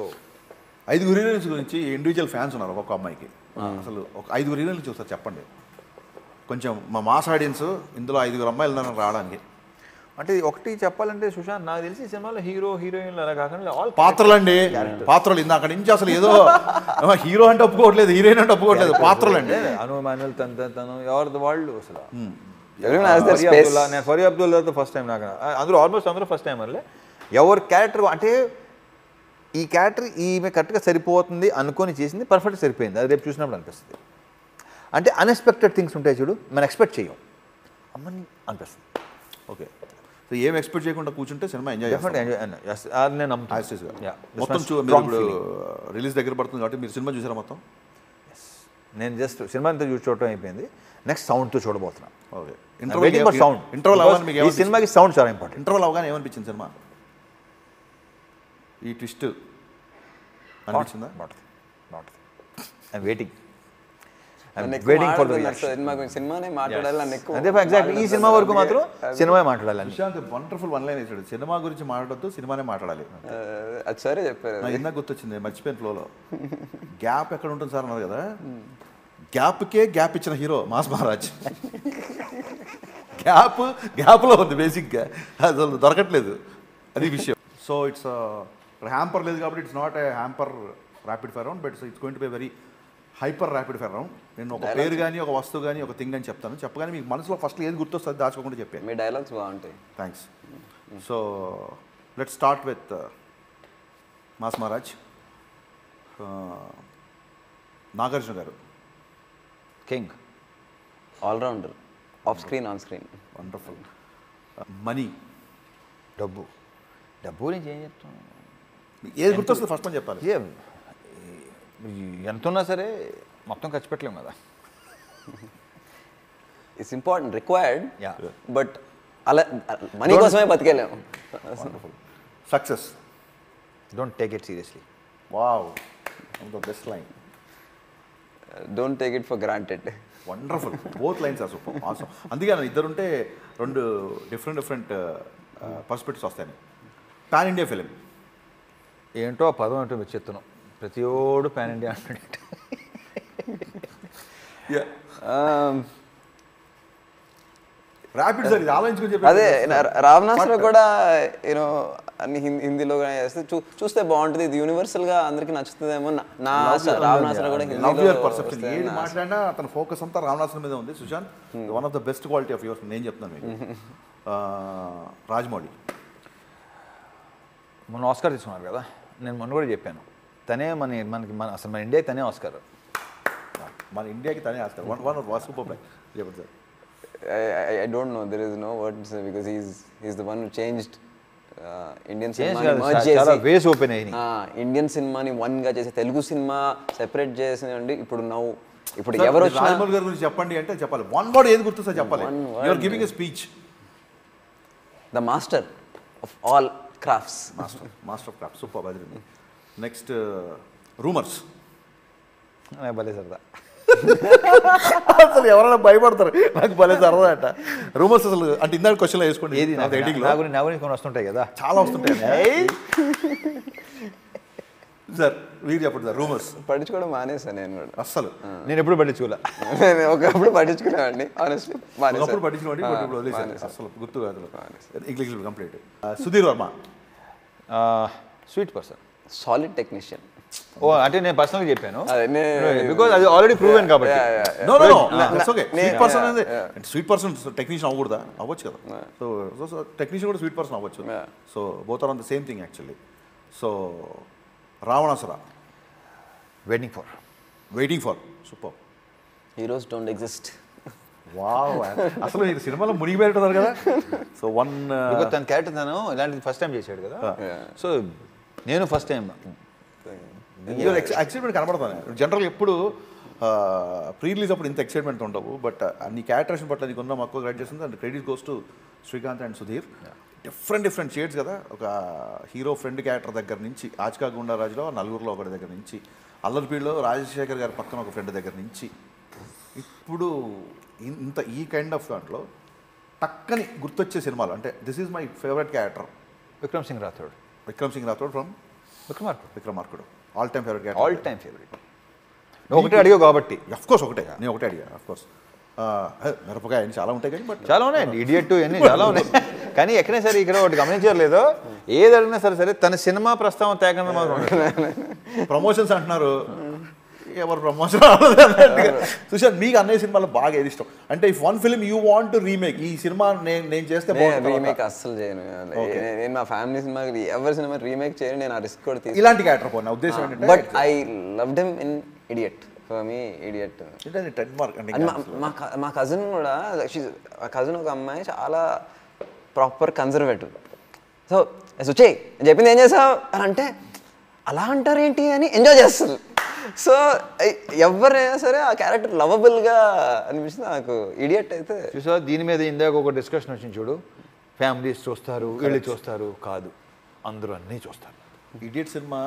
5 హీరోయిన్స్ గురించి ఇండివిజువల్ ఫ్యాన్స్ ఉన్నారు ఒక్కొక్క అమ్మాయికి. అసలు ఒక 5 హీరోయిన్స్ చూస్తారు చెప్పండి కొంచెం. మా మాస్ ఆడియన్స్ ఇందులో 5 అమ్మాయిలు ఉన్నారు రావడానికి. అంటే ఒకటి చెప్పాలంటే సుశాంత్, నాకు తెలిసి సినిమాలో హీరో హీరోయిన్లు అలా కాకుండా ఆల్ పాత్రలండి, పాత్రలు. ఇందాక నుంచి అసలు ఏదో హీరో అంటే ఒప్పుకోవట్లేదు, హీరోయిన్ అంటే ఒప్పుకోవట్లేదు, పాత్రలండి. అను మాన్యుల్ తను ఎవరిది వాళ్ళు అసలు. నేను ఫరీ అబ్దుల్లాతో ఫస్ట్ టైం నాకు, అందరూ ఆల్మోస్ట్ అందరూ ఫస్ట్ టైం అల్లే. ఎవరి క్యారెక్టర్ అంటే ఈ క్యారెక్టర్ ఈమె కరెక్ట్గా సరిపోతుంది అనుకొని చేసింది, పర్ఫెక్ట్గా సరిపోయింది. అది రేపు చూసినప్పుడు అనిపిస్తుంది. అంటే అన్ఎక్స్పెక్టెడ్ థింగ్స్ ఉంటాయి చూడు, మనం ఎక్స్పెక్ట్ చేయం అమ్మని అనిపిస్తుంది. ఓకే, సో ఏం ఎక్స్పెక్ట్ చేయకుండా కూర్చుంటే సినిమా ఎంజాయ్ డెఫినెట్ నేను మొత్తం ఇప్పుడు రిలీజ్ దగ్గర పడుతుంది కాబట్టి మీరు సినిమా చూసారా మొత్తం? నేను జస్ట్ సినిమా అంతా చూడటం అయిపోయింది. నెక్స్ట్ సౌండ్తో చూడబోతున్నా. ఓకే, సౌండ్ ఇంటర్వల్ అవగానే మీకు ఈ సినిమాకి సౌండ్ చాలా ఇంపార్టెంట్. ఇంటర్వల్ అవగానే ఏమనిపించింది సినిమా? ఈ ట్విస్ట్ అనిపించిందా? ఐఎమ్ వెయిటింగ్ సినిమానే మాట్లాడాలని ఎక్కువ. అదే ఎగ్జాక్ట్లీ ఈ సినిమా వరకు మాత్రం సినిమా మాట్లాడాలి. సుశాంత్ వండర్ఫుల్ వన్ లైన్ వేసాడు, సినిమా గురించి మాట్లాడద్దు, సినిమానే మాట్లాడాలి. అది సరే చెప్పారు. నాకు ఇందాక గుర్తొచ్చింది, మర్చిపోయిన ఫ్లోలో. గ్యాప్ ఎక్కడ ఉంటుంది సార్ అన్నారు కదా, గ్యాప్కే గ్యాప్ ఇచ్చిన హీరో మాస్ మహారాజ్. గ్యాప్లో ఉంది బేసిక్గా, అసలు దొరకట్లేదు, అది విషయం. సో ఇట్స్ హ్యాంపర్ లేదు కాబట్టి it's not a hamper rapid fire round, but it's going to be very hyper rapid fire round. నేను ఒక పేరు కానీ ఒక వస్తువు కానీ ఒక థింగ్ అని చెప్తాను, చెప్పగానే మీకు మనసులో ఫస్ట్ ఏది గుర్తొస్తుంది దాచుకోకుండా చెప్పాను. మీ డైలాగ్స్ బాగుంటాయి. Thanks. So let start with mass Maharaj. Nagarjuna garu king, allrounder, off screen on screen, wonderful. Money, డబ్బు నుంచి ఏం చెప్తాను, ఏది గుర్తొస్తుంది ఫస్ట్ అని చెప్పాలి. ఎంత ఉన్నా సరే మొత్తం ఖర్చు పెట్టలేము కదా. ఇట్స్ ఇంపార్టెంట్, రిక్వైర్డ్, బట్ అలా మనీ కోసమే బతికేలేము. Success, don't take it seriously. Wow, best line. Don't take it for granted. Wonderful, both lines are super, awesome. అందుకే ఇద్దరుంటే 2 డిఫరెంట్ పర్స్పెక్టివ్స్ వస్తాయి. పాన్ ఇండియా ఫిలిం ఏంటో ఆ పదం ఏంటో మీరు చెప్తున్నాం, ప్రతి ఓడు పాన్ ఇండియా అంటాడు. ర్యాపిడ్ సార్, ఇది ఆలోచించుకొని చెప్పి. అదే రావణాసుర కూడా యూనో అన్ని హిందీలో చేస్తే చూస్తే బాగుంటుంది, ఇది యూనివర్సల్గా అందరికి నచ్చుతుందేమో నా ఆశ. రావణాసుర కూడా పర్సెప్షన్ ఏది మాట్లాడినా అతని ఫోకస్ అంతా రావణాసుర మీద ఉంది. Sushanth, one of the best quality of yours నేను చెప్తున్నాను మీకు. రాజమౌళి మొన్న ఆస్కార్ తీసుకున్నారు కదా, నేను మొన్న కూడా చెప్పాను, తనే మనకి అసలు మన ఇండియాకి తనే ఆస్కార్. మన ఇండియాకి తనే ఆస్కార్ వన్ సూపర్ ప్లే చెప్పండి sir. I don't know. There is no word to say because he's the one who changed Indian Change cinema. కాదు, చాలా వేస్ ఓపెన్ అయినాయి. ఇండియన్ సినిమాని వన్ గా చేసి తెలుగు సినిమా సెపరేట్ చేసిందండి. ఇప్పుడు ఎవరు వచ్చినా రాజమౌళి గారి గురించి చెప్పండి అంటే చెప్పాలి. వన్ వర్డ్ ఏది గుర్తు సార్ చెప్పాలి. You are giving a speech. The master of all crafts. Master of craft. Super బదిరి. Next rumours. భలే సరదా. అసలు ఎవరైనా భయపడతారు, నాకు భలే సరదా అంట రూమర్స్. అసలు అంటే ఇందాక క్వశ్చన్లో వేసుకోండి. ఏది నా గురించి కొన్ని వస్తుంటాయి కదా, చాలా వస్తుంటాయి సార్. మీరు చెప్పండి సార్ రూమర్స్. పట్టించుకోవడం మానేసాను నేను కూడా. అస్సలు నేను ఎప్పుడు పట్టించుకోలే. ఒకప్పుడు పట్టించుకునేవాడిని ఆనెస్ట్లీ. ఒకప్పుడు పట్టించుకోండి, ఇప్పుడు వదిలేసాను. అసలు గుర్తు కాదు. English complete. Sudheer Varma. Sweet person, solid technician. ఓ అంటే నేను పర్సనల్గా చెప్పాను బికాజ్ అది ఆల్రెడీ ప్రూవెన్ కాబట్టి. స్వీట్ పర్సన్ టెక్నీషియన్ అవ్వకూడదా? అవ్వచ్చు కదా. సో టెక్నీషియన్ కూడా స్వీట్ పర్సన్ అవ్వచ్చు. So both are on the same thing actually. So Ravanasura. Waiting for super. Heroes don't exist. Wow, అసలు మీరు సినిమాలో మునిగిపోతున్నారు కదా. సో వన్ తన క్యారెక్టర్ తను ఇలాంటిది ఫస్ట్ టైం చేశాడు కదా. సో నేను ఫస్ట్ టైం ఎక్సైట్మెంట్ కనబడతాను. జనరల్గా ఎప్పుడు ప్రీ రిలీజ్ అప్పుడు ఇంత ఎక్సైట్మెంట్ ఉండవు. బట్ అన్ని క్యారెక్టర్స్ పట్ల నీకు ఉన్న మక్కువ గ్రాడ్ చేస్తుంది. And credit goes to Srikanth and Sudheer. Different shades కదా. ఒక హీరో ఫ్రెండ్ క్యారెక్టర్ దగ్గర నుంచి, ఆచికా గుండారాజులో నలుగురిలో ఒకటి దగ్గర నుంచి, అల్లరిపీడిలో రాజశేఖర్ గారి పక్కన ఒక ఫ్రెండ్ దగ్గర నుంచి, ఇప్పుడు ఇంత ఈ కైండ్ ఆఫ్ దాంట్లో టక్కని గుర్తొచ్చే సినిమాలు అంటే this is my favourite character. Vikram Singh Rathod from Vikramarkudu. All time favourite. ఒకటే అడిగావు కాబట్టి. అఫ్కోర్స్ ఒకటే, నేను ఒకటే అడిగా. అఫ్కోర్స్ మిరపకాయ అని చాలా ఉంటాయి కానీ బట్ చాలా ఉన్నాయండి. ఇడియట్ అన్నీ చాలా ఉన్నాయి. కానీ ఎక్కడైనా సరే ఇక్కడ ఒకటి గమనించలేదు, ఏది అడిగినా సరే తన సినిమా ప్రస్తావన తేకుండా మాత్రం. ప్రమోషన్స్ అంటున్నారు, ఎవరు ప్రమోషన్ సుశాంత్ మీకు అన్నయ్య సినిమాలో బాగా ఏది ఇష్టం అంటే if one film you want to remake, ఈ సినిమా నేను చేస్తే రీమేక్ అస్సలు చేయను. నేను మా ఫ్యామిలీ సినిమా ఎవరి సినిమా రీమేక్ చేయను. నేను ఆ రిస్క్ కూడా తీసుకు ఇలాంటి క్యారెక్టర్ పోయిన ఉద్దేశం ఏంటంటే but I loved him in idiot. For me idiot మా కజిన్ కూడా, మా కజిన్ ఒక అమ్మాయి చాలా ప్రాపర్ కన్జర్వేటివ్. సో వచ్చే చెప్పింది ఏం చేసావు అని అంటే అలా అంటారేంటి అని ఎంజాయ్ చేస్తారు. సో ఎవరైనా సరే ఆ క్యారెక్టర్ లవబుల్గా అనిపిస్తుంది నాకు. ఇడియట్ అయితే చూసా దీని మీద ఇందాక ఒక డిస్కషన్ వచ్చింది చూడు. ఫ్యామిలీస్ చూస్తారు, వీళ్ళు చూస్తారు కాదు, అందరూ అన్నీ చూస్తారు. ఇడియట్ సినిమా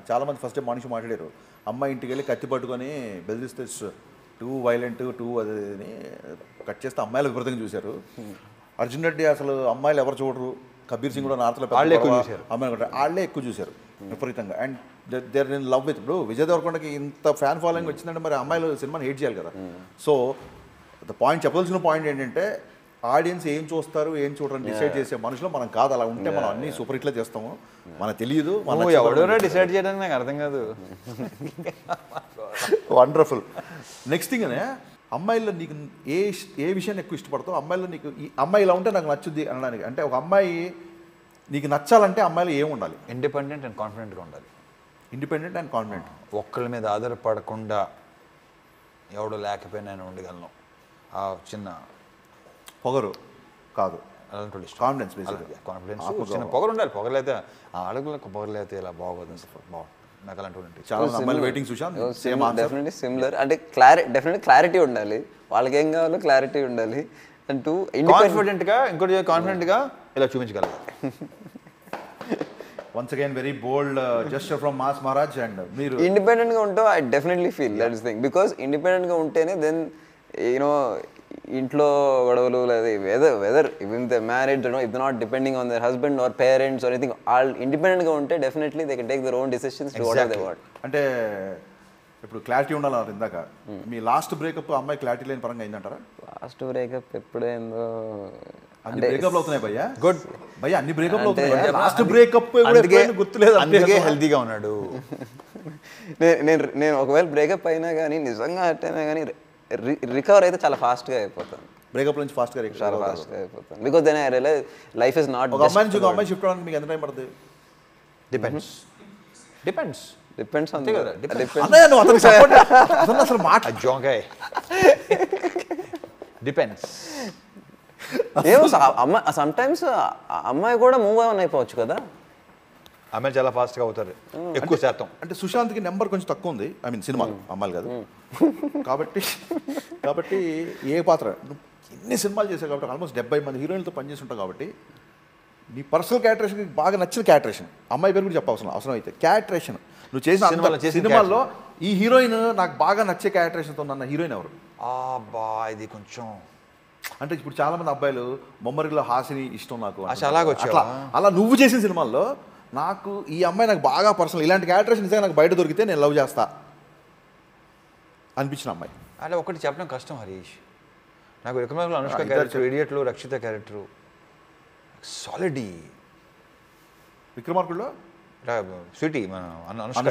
చాలామంది ఫస్ట్ టైం మనిషి మాట్లాడారు. అమ్మాయి ఇంటికి వెళ్ళి కత్తి పట్టుకొని బెదిరిస్తే టూ వైలెంట్ టూ అది కట్ చేస్తే అమ్మాయిలు విపరీతంగా చూశారు. అర్జున్ రెడ్డి అసలు అమ్మాయిలు ఎవరు చూడరు. కబీర్ సింగ్ కూడా నార్త్లో అమ్మాయిలు వాళ్ళే ఎక్కువ చూశారు విపరీతంగా. And there in love with. ఇప్పుడు విజయ్ దేవరకొండకి ఇంత ఫ్యాన్ ఫాలోయింగ్ వచ్చిందంటే మరి అమ్మాయిలు సినిమాని హేట్ చేయాలి కదా. సో ద పాయింట్, చెప్పాల్సిన పాయింట్ ఏంటంటే ఆడియన్స్ ఏం చూస్తారు ఏం చూడరని డిసైడ్ చేసే మనుషులు మనం కాదు. అలా ఉంటే మనం అన్ని సూపర్ హిట్లే చేస్తాము. మనకు తెలియదు, ఎవడో డిసైడ్ చేయడానికి నాకు అర్థం కాదు. వండర్ఫుల్. నెక్స్ట్ థింగ్ అనే అమ్మాయిల్లో నీకు ఏ విషయాన్ని ఎక్కువ ఇష్టపడతావు? అమ్మాయిలో నీకు ఈ అమ్మాయి ఇలా ఉంటే నాకు నచ్చుద్ది అనడానికి అంటే ఒక అమ్మాయి నీకు నచ్చాలంటే అమ్మాయిలో ఏం ఉండాలి? ఇండిపెండెంట్ అండ్ కాన్ఫిడెంట్గా ఉండాలి. Independent and confident. ఒక్కళ్ళ మీద ఆధారపడకుండా ఎవడో లేకపోయినా నేను ఉండగలను. ఆ చిన్న పొగరు కాదు, అలాంటి కాన్ఫిడెన్స్. కాన్ఫిడెన్స్, చిన్న పొగరు ఉండాలి. పొగలేతే అడుగులకు పొగలేతే ఇలా బాగోదు. నాకు అలాంటి చాలా అమ్మాయిలు వెయిటింగ్ చూసాను. Definitely similar. అంటే డెఫినెట్లీ క్లారిటీ ఉండాలి. వాళ్ళకి ఏం కావాలో క్లారిటీ ఉండాలి. అండ్ టూ కాన్ఫిడెంట్గా, ఇంకోటి కాన్ఫిడెంట్గా ఇలా చూపించగలరు. Once again very bold gesture from mass Maharaj. And మీరు ఇండిపెండెంట్గా ఉంటావు. I definitely feel that is thing. Because ఇండిపెండెంట్గా ఉంటేనే దెన్ యూనో ఇంట్లో గొడవలు లేదా whether even the marriage if not depending on their husband or parents or anything, వాళ్ళు ఇండిపెండెంట్గా ఉంటే definitely they can take their own decisions to what they want. అంటే ఇప్పుడు క్లారిటీ ఉండాలన్నారు ఇందాక. మీ లాస్ట్ బ్రేకప్ అమ్మాయి క్లారిటీ లేని పరంగా అయిందంటారా? లాస్ట్ బ్రేకప్ ఎప్పుడైందో అన్ని బ్రేకప్లు అవుతున్నాయి భయ్యా. గుడ్ భయ్యా, అన్ని బ్రేకప్లు అవుతున్నాయి. లాస్ట్ బ్రేకప్ గుర్తులేదు, అందుకే హెల్తీగా ఉన్నాడు. నేను ఒకవేళ బ్రేకప్ అయినా కానీ నిజంగా హర్ట్ అయినా కానీ రికవర్ అయితే చాలా ఫాస్ట్గా అయిపోతాను. బ్రేకప్ నుంచి ఫాస్ట్గా చాలా ఫాస్ట్గా అయిపోతాను. Because then I realise life is not. ఒక అమ్మాయి నుంచి ఒక అమ్మాయి షిఫ్ట్ అవ్వడానికి మీకు ఎంత టైం పడుతుంది? డిపెండ్స్. డిపెండ్స్ ఆన్ కదా, అన్నయ్య నువ్వు అతనికి సపోర్ట్ అసలు మాట జోంకాయ్ డిపెండ్స్. ఏమో అమ్మాయి సమ్ టైమ్స్ అమ్మాయి కూడా మూవ్ ఆన్ అయిపోవచ్చు కదా. అమ్మాయిలు చాలా ఫాస్ట్గా అవుతారు ఎక్కువ శాతం. అంటే సుశాంత్కి నెంబర్ కొంచెం తక్కువ ఉంది, ఐ మీన్ సినిమా అమ్మాయిలు కాదు కాబట్టి ఏ పాత్ర నువ్వు ఎన్ని సినిమాలు చేసావు కాబట్టి ఆల్మోస్ట్ 70 మంది హీరోయిన్లతో పనిచేసి ఉంటావు కాబట్టి నీ పర్సనల్ క్యారెక్టరేషన్కి బాగా నచ్చిన క్యారెక్టరేషన్, అమ్మాయి పేరు కూడా అవసరం అయితే క్యారెక్టరేషన్ నువ్వు చేసిన సినిమాల్లో ఈ హీరోయిన్ నాకు బాగా నచ్చే క్యారెక్టరేషన్తో ఉన్న హీరోయిన్ ఎవరు? బా ఇది కొంచెం అంటే ఇప్పుడు చాలా మంది అబ్బాయిలు బొమ్మరిలో హాసిని ఇష్టం నాకు అలాగొచ్చా అలా నువ్వు చేసిన సినిమాల్లో నాకు ఈ అమ్మాయి నాకు బాగా పర్సనల్, ఇలాంటి క్యారెక్టరేషన్ నిజంగా నాకు బయట దొరికితే నేను లవ్ చేస్తా అనిపించిన అమ్మాయి. అంటే ఒకటి చెప్పడం కష్టం హరీష్. నాకు విక్రమార్కుడు అనుష్క క్యారెక్టర్, ఇడియట్లో రక్షిత క్యారెక్టరు సాలిడ్. విక్రమార్కుడులో స్వీటీ మన అనుష్క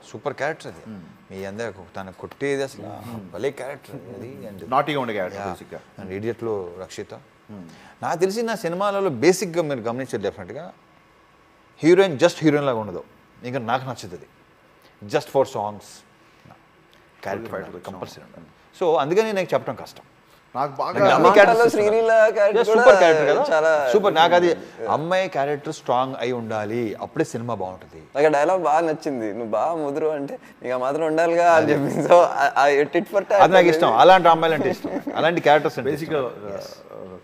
సూపర్ క్యారెక్టర్ అది. మీ అందరూ తను కొట్టేది అసలు భలే క్యారెక్టర్ అది. అండ్ నాటిగా ఉండే క్యారెక్టర్. అండ్ ఇడియట్లో రక్షిత. నాకు తెలిసి నా సినిమాలలో బేసిక్గా మీరు గమనించారు డెఫినెట్గా హీరోయిన్ జస్ట్ హీరోయిన్ లాగా ఉండదు. ఇంకా నాకు నచ్చుతుంది అది just for songs character compulsory ఉండాలి. సో అందుకని నాకు చెప్పడం కష్టం. నాకు బాగా సూపర్ క్యారెక్టర్ కదా, సూపర్. నాకు అది అమ్మాయి క్యారెక్టర్ స్ట్రాంగ్ అయి ఉండాలి, అప్పుడే సినిమా బాగుంటుంది. నాకు డైలాగ్ బాగా నచ్చింది, నువ్వు బాగా ముదురు అంటే ఇక మాత్రం ఉండాలిగా అని చెప్పి. సో అది నాకు ఇష్టం, అలాంటి అమ్మాయిలు అంటే ఇష్టం, అలాంటి క్యారెక్టర్స్. బేసిక్గా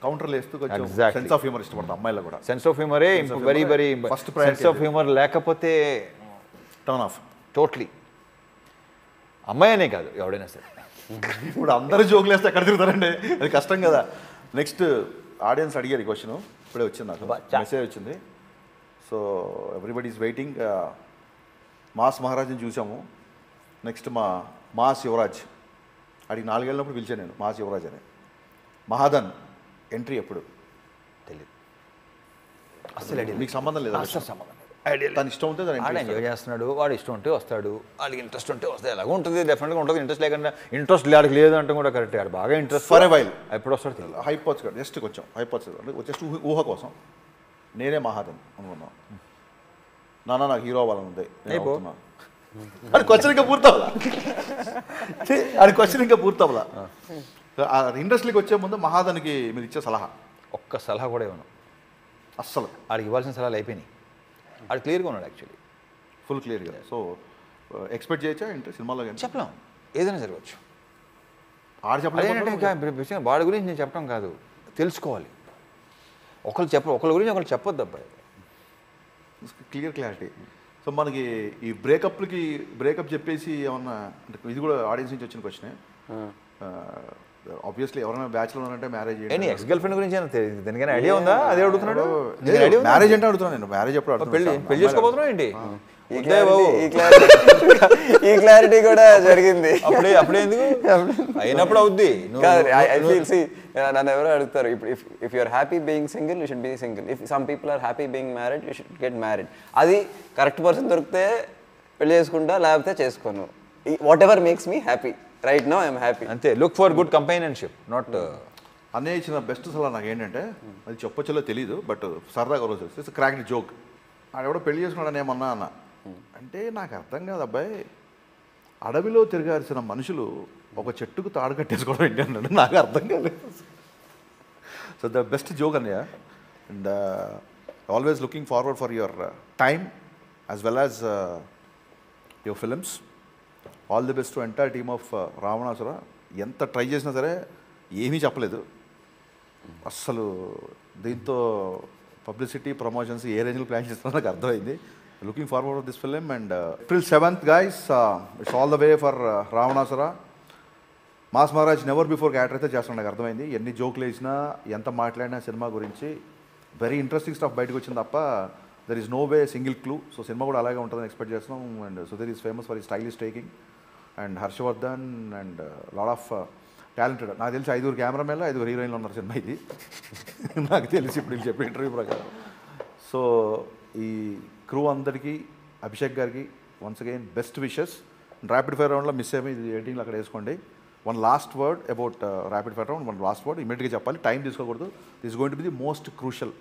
కౌంటర్లు వేస్తూ కొంచెం సెన్స్ ఆఫ్ హ్యూమర్ ఇష్టపడతాం అమ్మాయిలో కూడా. సెన్స్ ఆఫ్ హ్యూమరే very very first. Sense of humour లేకపోతే టర్న్ ఆఫ్ టోటలీ. అమ్మాయి అనే కాదు ఎవడైనా సరే. ఇప్పుడు అందరూ జోకులు వేస్తే ఎక్కడ తిరుగుతారండి, అది కష్టం కదా. నెక్స్ట్ ఆడియన్స్ అడిగారు ఈ క్వశ్చన్, ఇప్పుడే వచ్చింది నాకు మెసేజ్ వచ్చింది. So everybody is waiting. Mass మహారాజ్ని చూసాము, నెక్స్ట్ మాస్ యువరాజ్. అడిగి 4 ఏళ్ళప్పుడు పిలిచాను నేను మాస్ యువరాజ్ అని. మహాదన్ ఎంట్రీ ఎప్పుడు తెలియదు అసలు. మీకు సంబంధం లేదు, అసలు సంబంధం లేదు. తను ఇష్టం ఉంటే వాడు ఎంజాయ్ చేస్తున్నాడు, వాడు ఇష్టం ఉంటే వస్తాడు, వాడికి ఇంట్రెస్ట్ ఉంటే వస్తాయి. అలాగే ఉంటుంది, డెఫినెట్గా ఉంటుంది. ఇంట్రెస్ట్ లేకుండా ఇంట్రెస్ట్ వాడికి లేదు అంటే కూడా కరెక్ట్. వాడు బాగా ఇంట్రెస్ట్ ఫర్ ఎ వైల్ ఎప్పుడు వస్తాడు తెలియదు. హైపోత్స్ కాదు, జస్ట్ కొంచెం హైపోత్స్ అంటే జస్ట్ ఊహ కోసం నేనే మహాదన్ అనుకున్నాను. నాన్న నాకు హీరో అవ్వాలని ఉంది, అది క్వశ్చన్ ఇంకా పూర్తవలా, అది క్వశ్చన్ ఇంకా పూర్తవలా. ఇండస్ట్రీకి వచ్చే ముందు మహాదన్కి మీరు ఇచ్చే సలహా? ఒక్క సలహా కూడా ఇవ్వను అస్సలు. వాడికి ఇవ్వాల్సిన సలహాలు అయిపోయినాయి. అది క్లియర్గా ఉన్నాడు యాక్చువల్లీ, ఫుల్ క్లియర్గా. సో ఎక్స్పెక్ట్ చేయొచ్చా ఏంటి సినిమాలో? చెప్పలేం, ఏదైనా జరగవచ్చు. ఆడు చెప్పలేదు. వాడి గురించి నేను చెప్పడం కాదు, తెలుసుకోవాలి. ఒకళ్ళ గురించి ఒకళ్ళు చెప్పొద్దు అబ్బాయి. క్లియారిటీ. సో మనకి ఈ బ్రేకప్ చెప్పేసి ఏమన్నా అంటే ఇది కూడా ఆడియన్స్ నుంచి వచ్చిన క్వశ్చనే. ఆబ్వియస్లీ ఎవరైనా బ్యాచులర్ ఉన్నారంటే మ్యారేజ్ చేయండి. ఎక్స్ గర్ల్ ఫ్రెండ్ గురించి దానికైనా ఐడియా ఉందా? అదే అడుగుతున్నాడు. మ్యారేజ్ అంటే అడుగుతున్నాను నేను. మ్యారేజ్ ఎప్పుడు పెళ్లి చేసుకోబోతున్నావు ఏంటి? ఈ క్లారిటీ కూడా జరిగింది. అప్పుడే ఎందుకు అయినప్పుడు అవుద్ది. నన్ను ఎవరో అడుగుతారు, ఇప్పుడు if you're happy being single you should be single. If some people are happy being married you should get married. అది కరెక్ట్ పర్సన్ దొరికితే పెళ్లి చేసుకుంటా, లేకపోతే చేసుకోను. Whatever makes me happy right now I'm happy. అంతే. Look for good companionship, not. అన్నయ్య ఇచ్చిన best సలహా నాకు ఏంటంటే, అది చెప్పొచ్చో తెలీదు, బట్ సరదాగా రోజు ఇట్స్ క్రాక్ జోక్. ఆడెవడో పెళ్లి చేసుకున్నాడని ఏమన్నా అన్న అంటే నాకు అర్థం కాదు అబ్బాయి, అడవిలో తిరగాల్సిన మనుషులు ఒక చెట్టుకు తాడు కట్టేసుకోవడం ఏంటి అన్నాడు, నాకు అర్థం కాలేదు. సో ద బెస్ట్ జోక్ అన్నయ్య. And always looking forward for your time as well as your films. All the best to entire team of Ravanasura. ఎంత ట్రై చేసినా సరే ఏమీ చెప్పలేదు అస్సలు. దీంతో పబ్లిసిటీ ప్రమోషన్స్ ఏ రేంజ్లో ప్లాన్ చేస్తున్నా నాకు అర్థమైంది. Looking forward of this film. And April 7th guys, it's all the way for Ravanasura. Mass Maharaj never before character అయితే చేస్తున్నాడు, నాకు అర్థమైంది. ఎన్ని జోకులు వేసినా ఎంత మాట్లాడినా సినిమా గురించి వెరీ ఇంట్రెస్టింగ్ స్టఫ్ బయటకు వచ్చింది తప్ప there is no way single clue. So cinema కూడా అలాగే ఉంటుందని ఎక్స్పెక్ట్ చేస్తున్నాం. And Sudheer is famous for ఈ stylish taking. And Harshavardhan and lot of talented. నాకు తెలిసి 5 కెమెరామెన్లు 5 హీరోయిన్లు ఉన్నారు సినిమా ఇది, నాకు తెలిసి ఇప్పుడు చెప్పే ఇంటర్వ్యూ ప్రకారం. సో ఈ క్రూ అందరికీ, అభిషేక్ గారికి once again best wishes. Rapid fire రౌండ్లో మిస్ అయ్యి ఇది ఎడిటింగ్లో అక్కడ వేసుకోండి. One last word about rapid fire round. One last word ఇమీడియట్గా చెప్పాలి, టైం తీసుకోకూడదు. This going to be the most crucial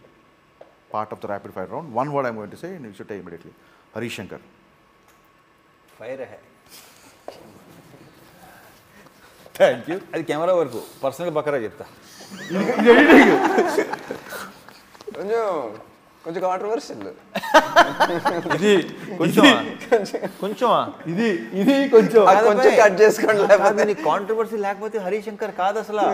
part of the rapid fire round. One word I'm going to say, you should take immediately. Harish Shankar. Fire high. Thank you. అది camera వరకు, పర్సనల్గా బకరా చెప్తా. కొంచెం కొంచెం controversial. ఇది కొంచెం కొంచెమా ఇది కొంచెం కొంచెం కట్ చేసుకోండి, లేకపోతే కాంట్రవర్సీ లేకపోతే హరిశంకర్ కాదు అసలు.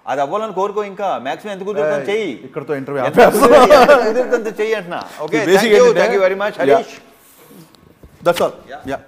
అది అవ్వాలని కోరుకో, ఇంకా మాక్సిమం ఎంత కుదురుతాను చెయ్యి. ఇక్కడతో ఇంటర్వ్యూ కుదురుతంత చెయ్యి అంటున్నా. ఓకే, Basic థ్యాంక్ ఏంటంటే- you very much Harish. That's all. Yeah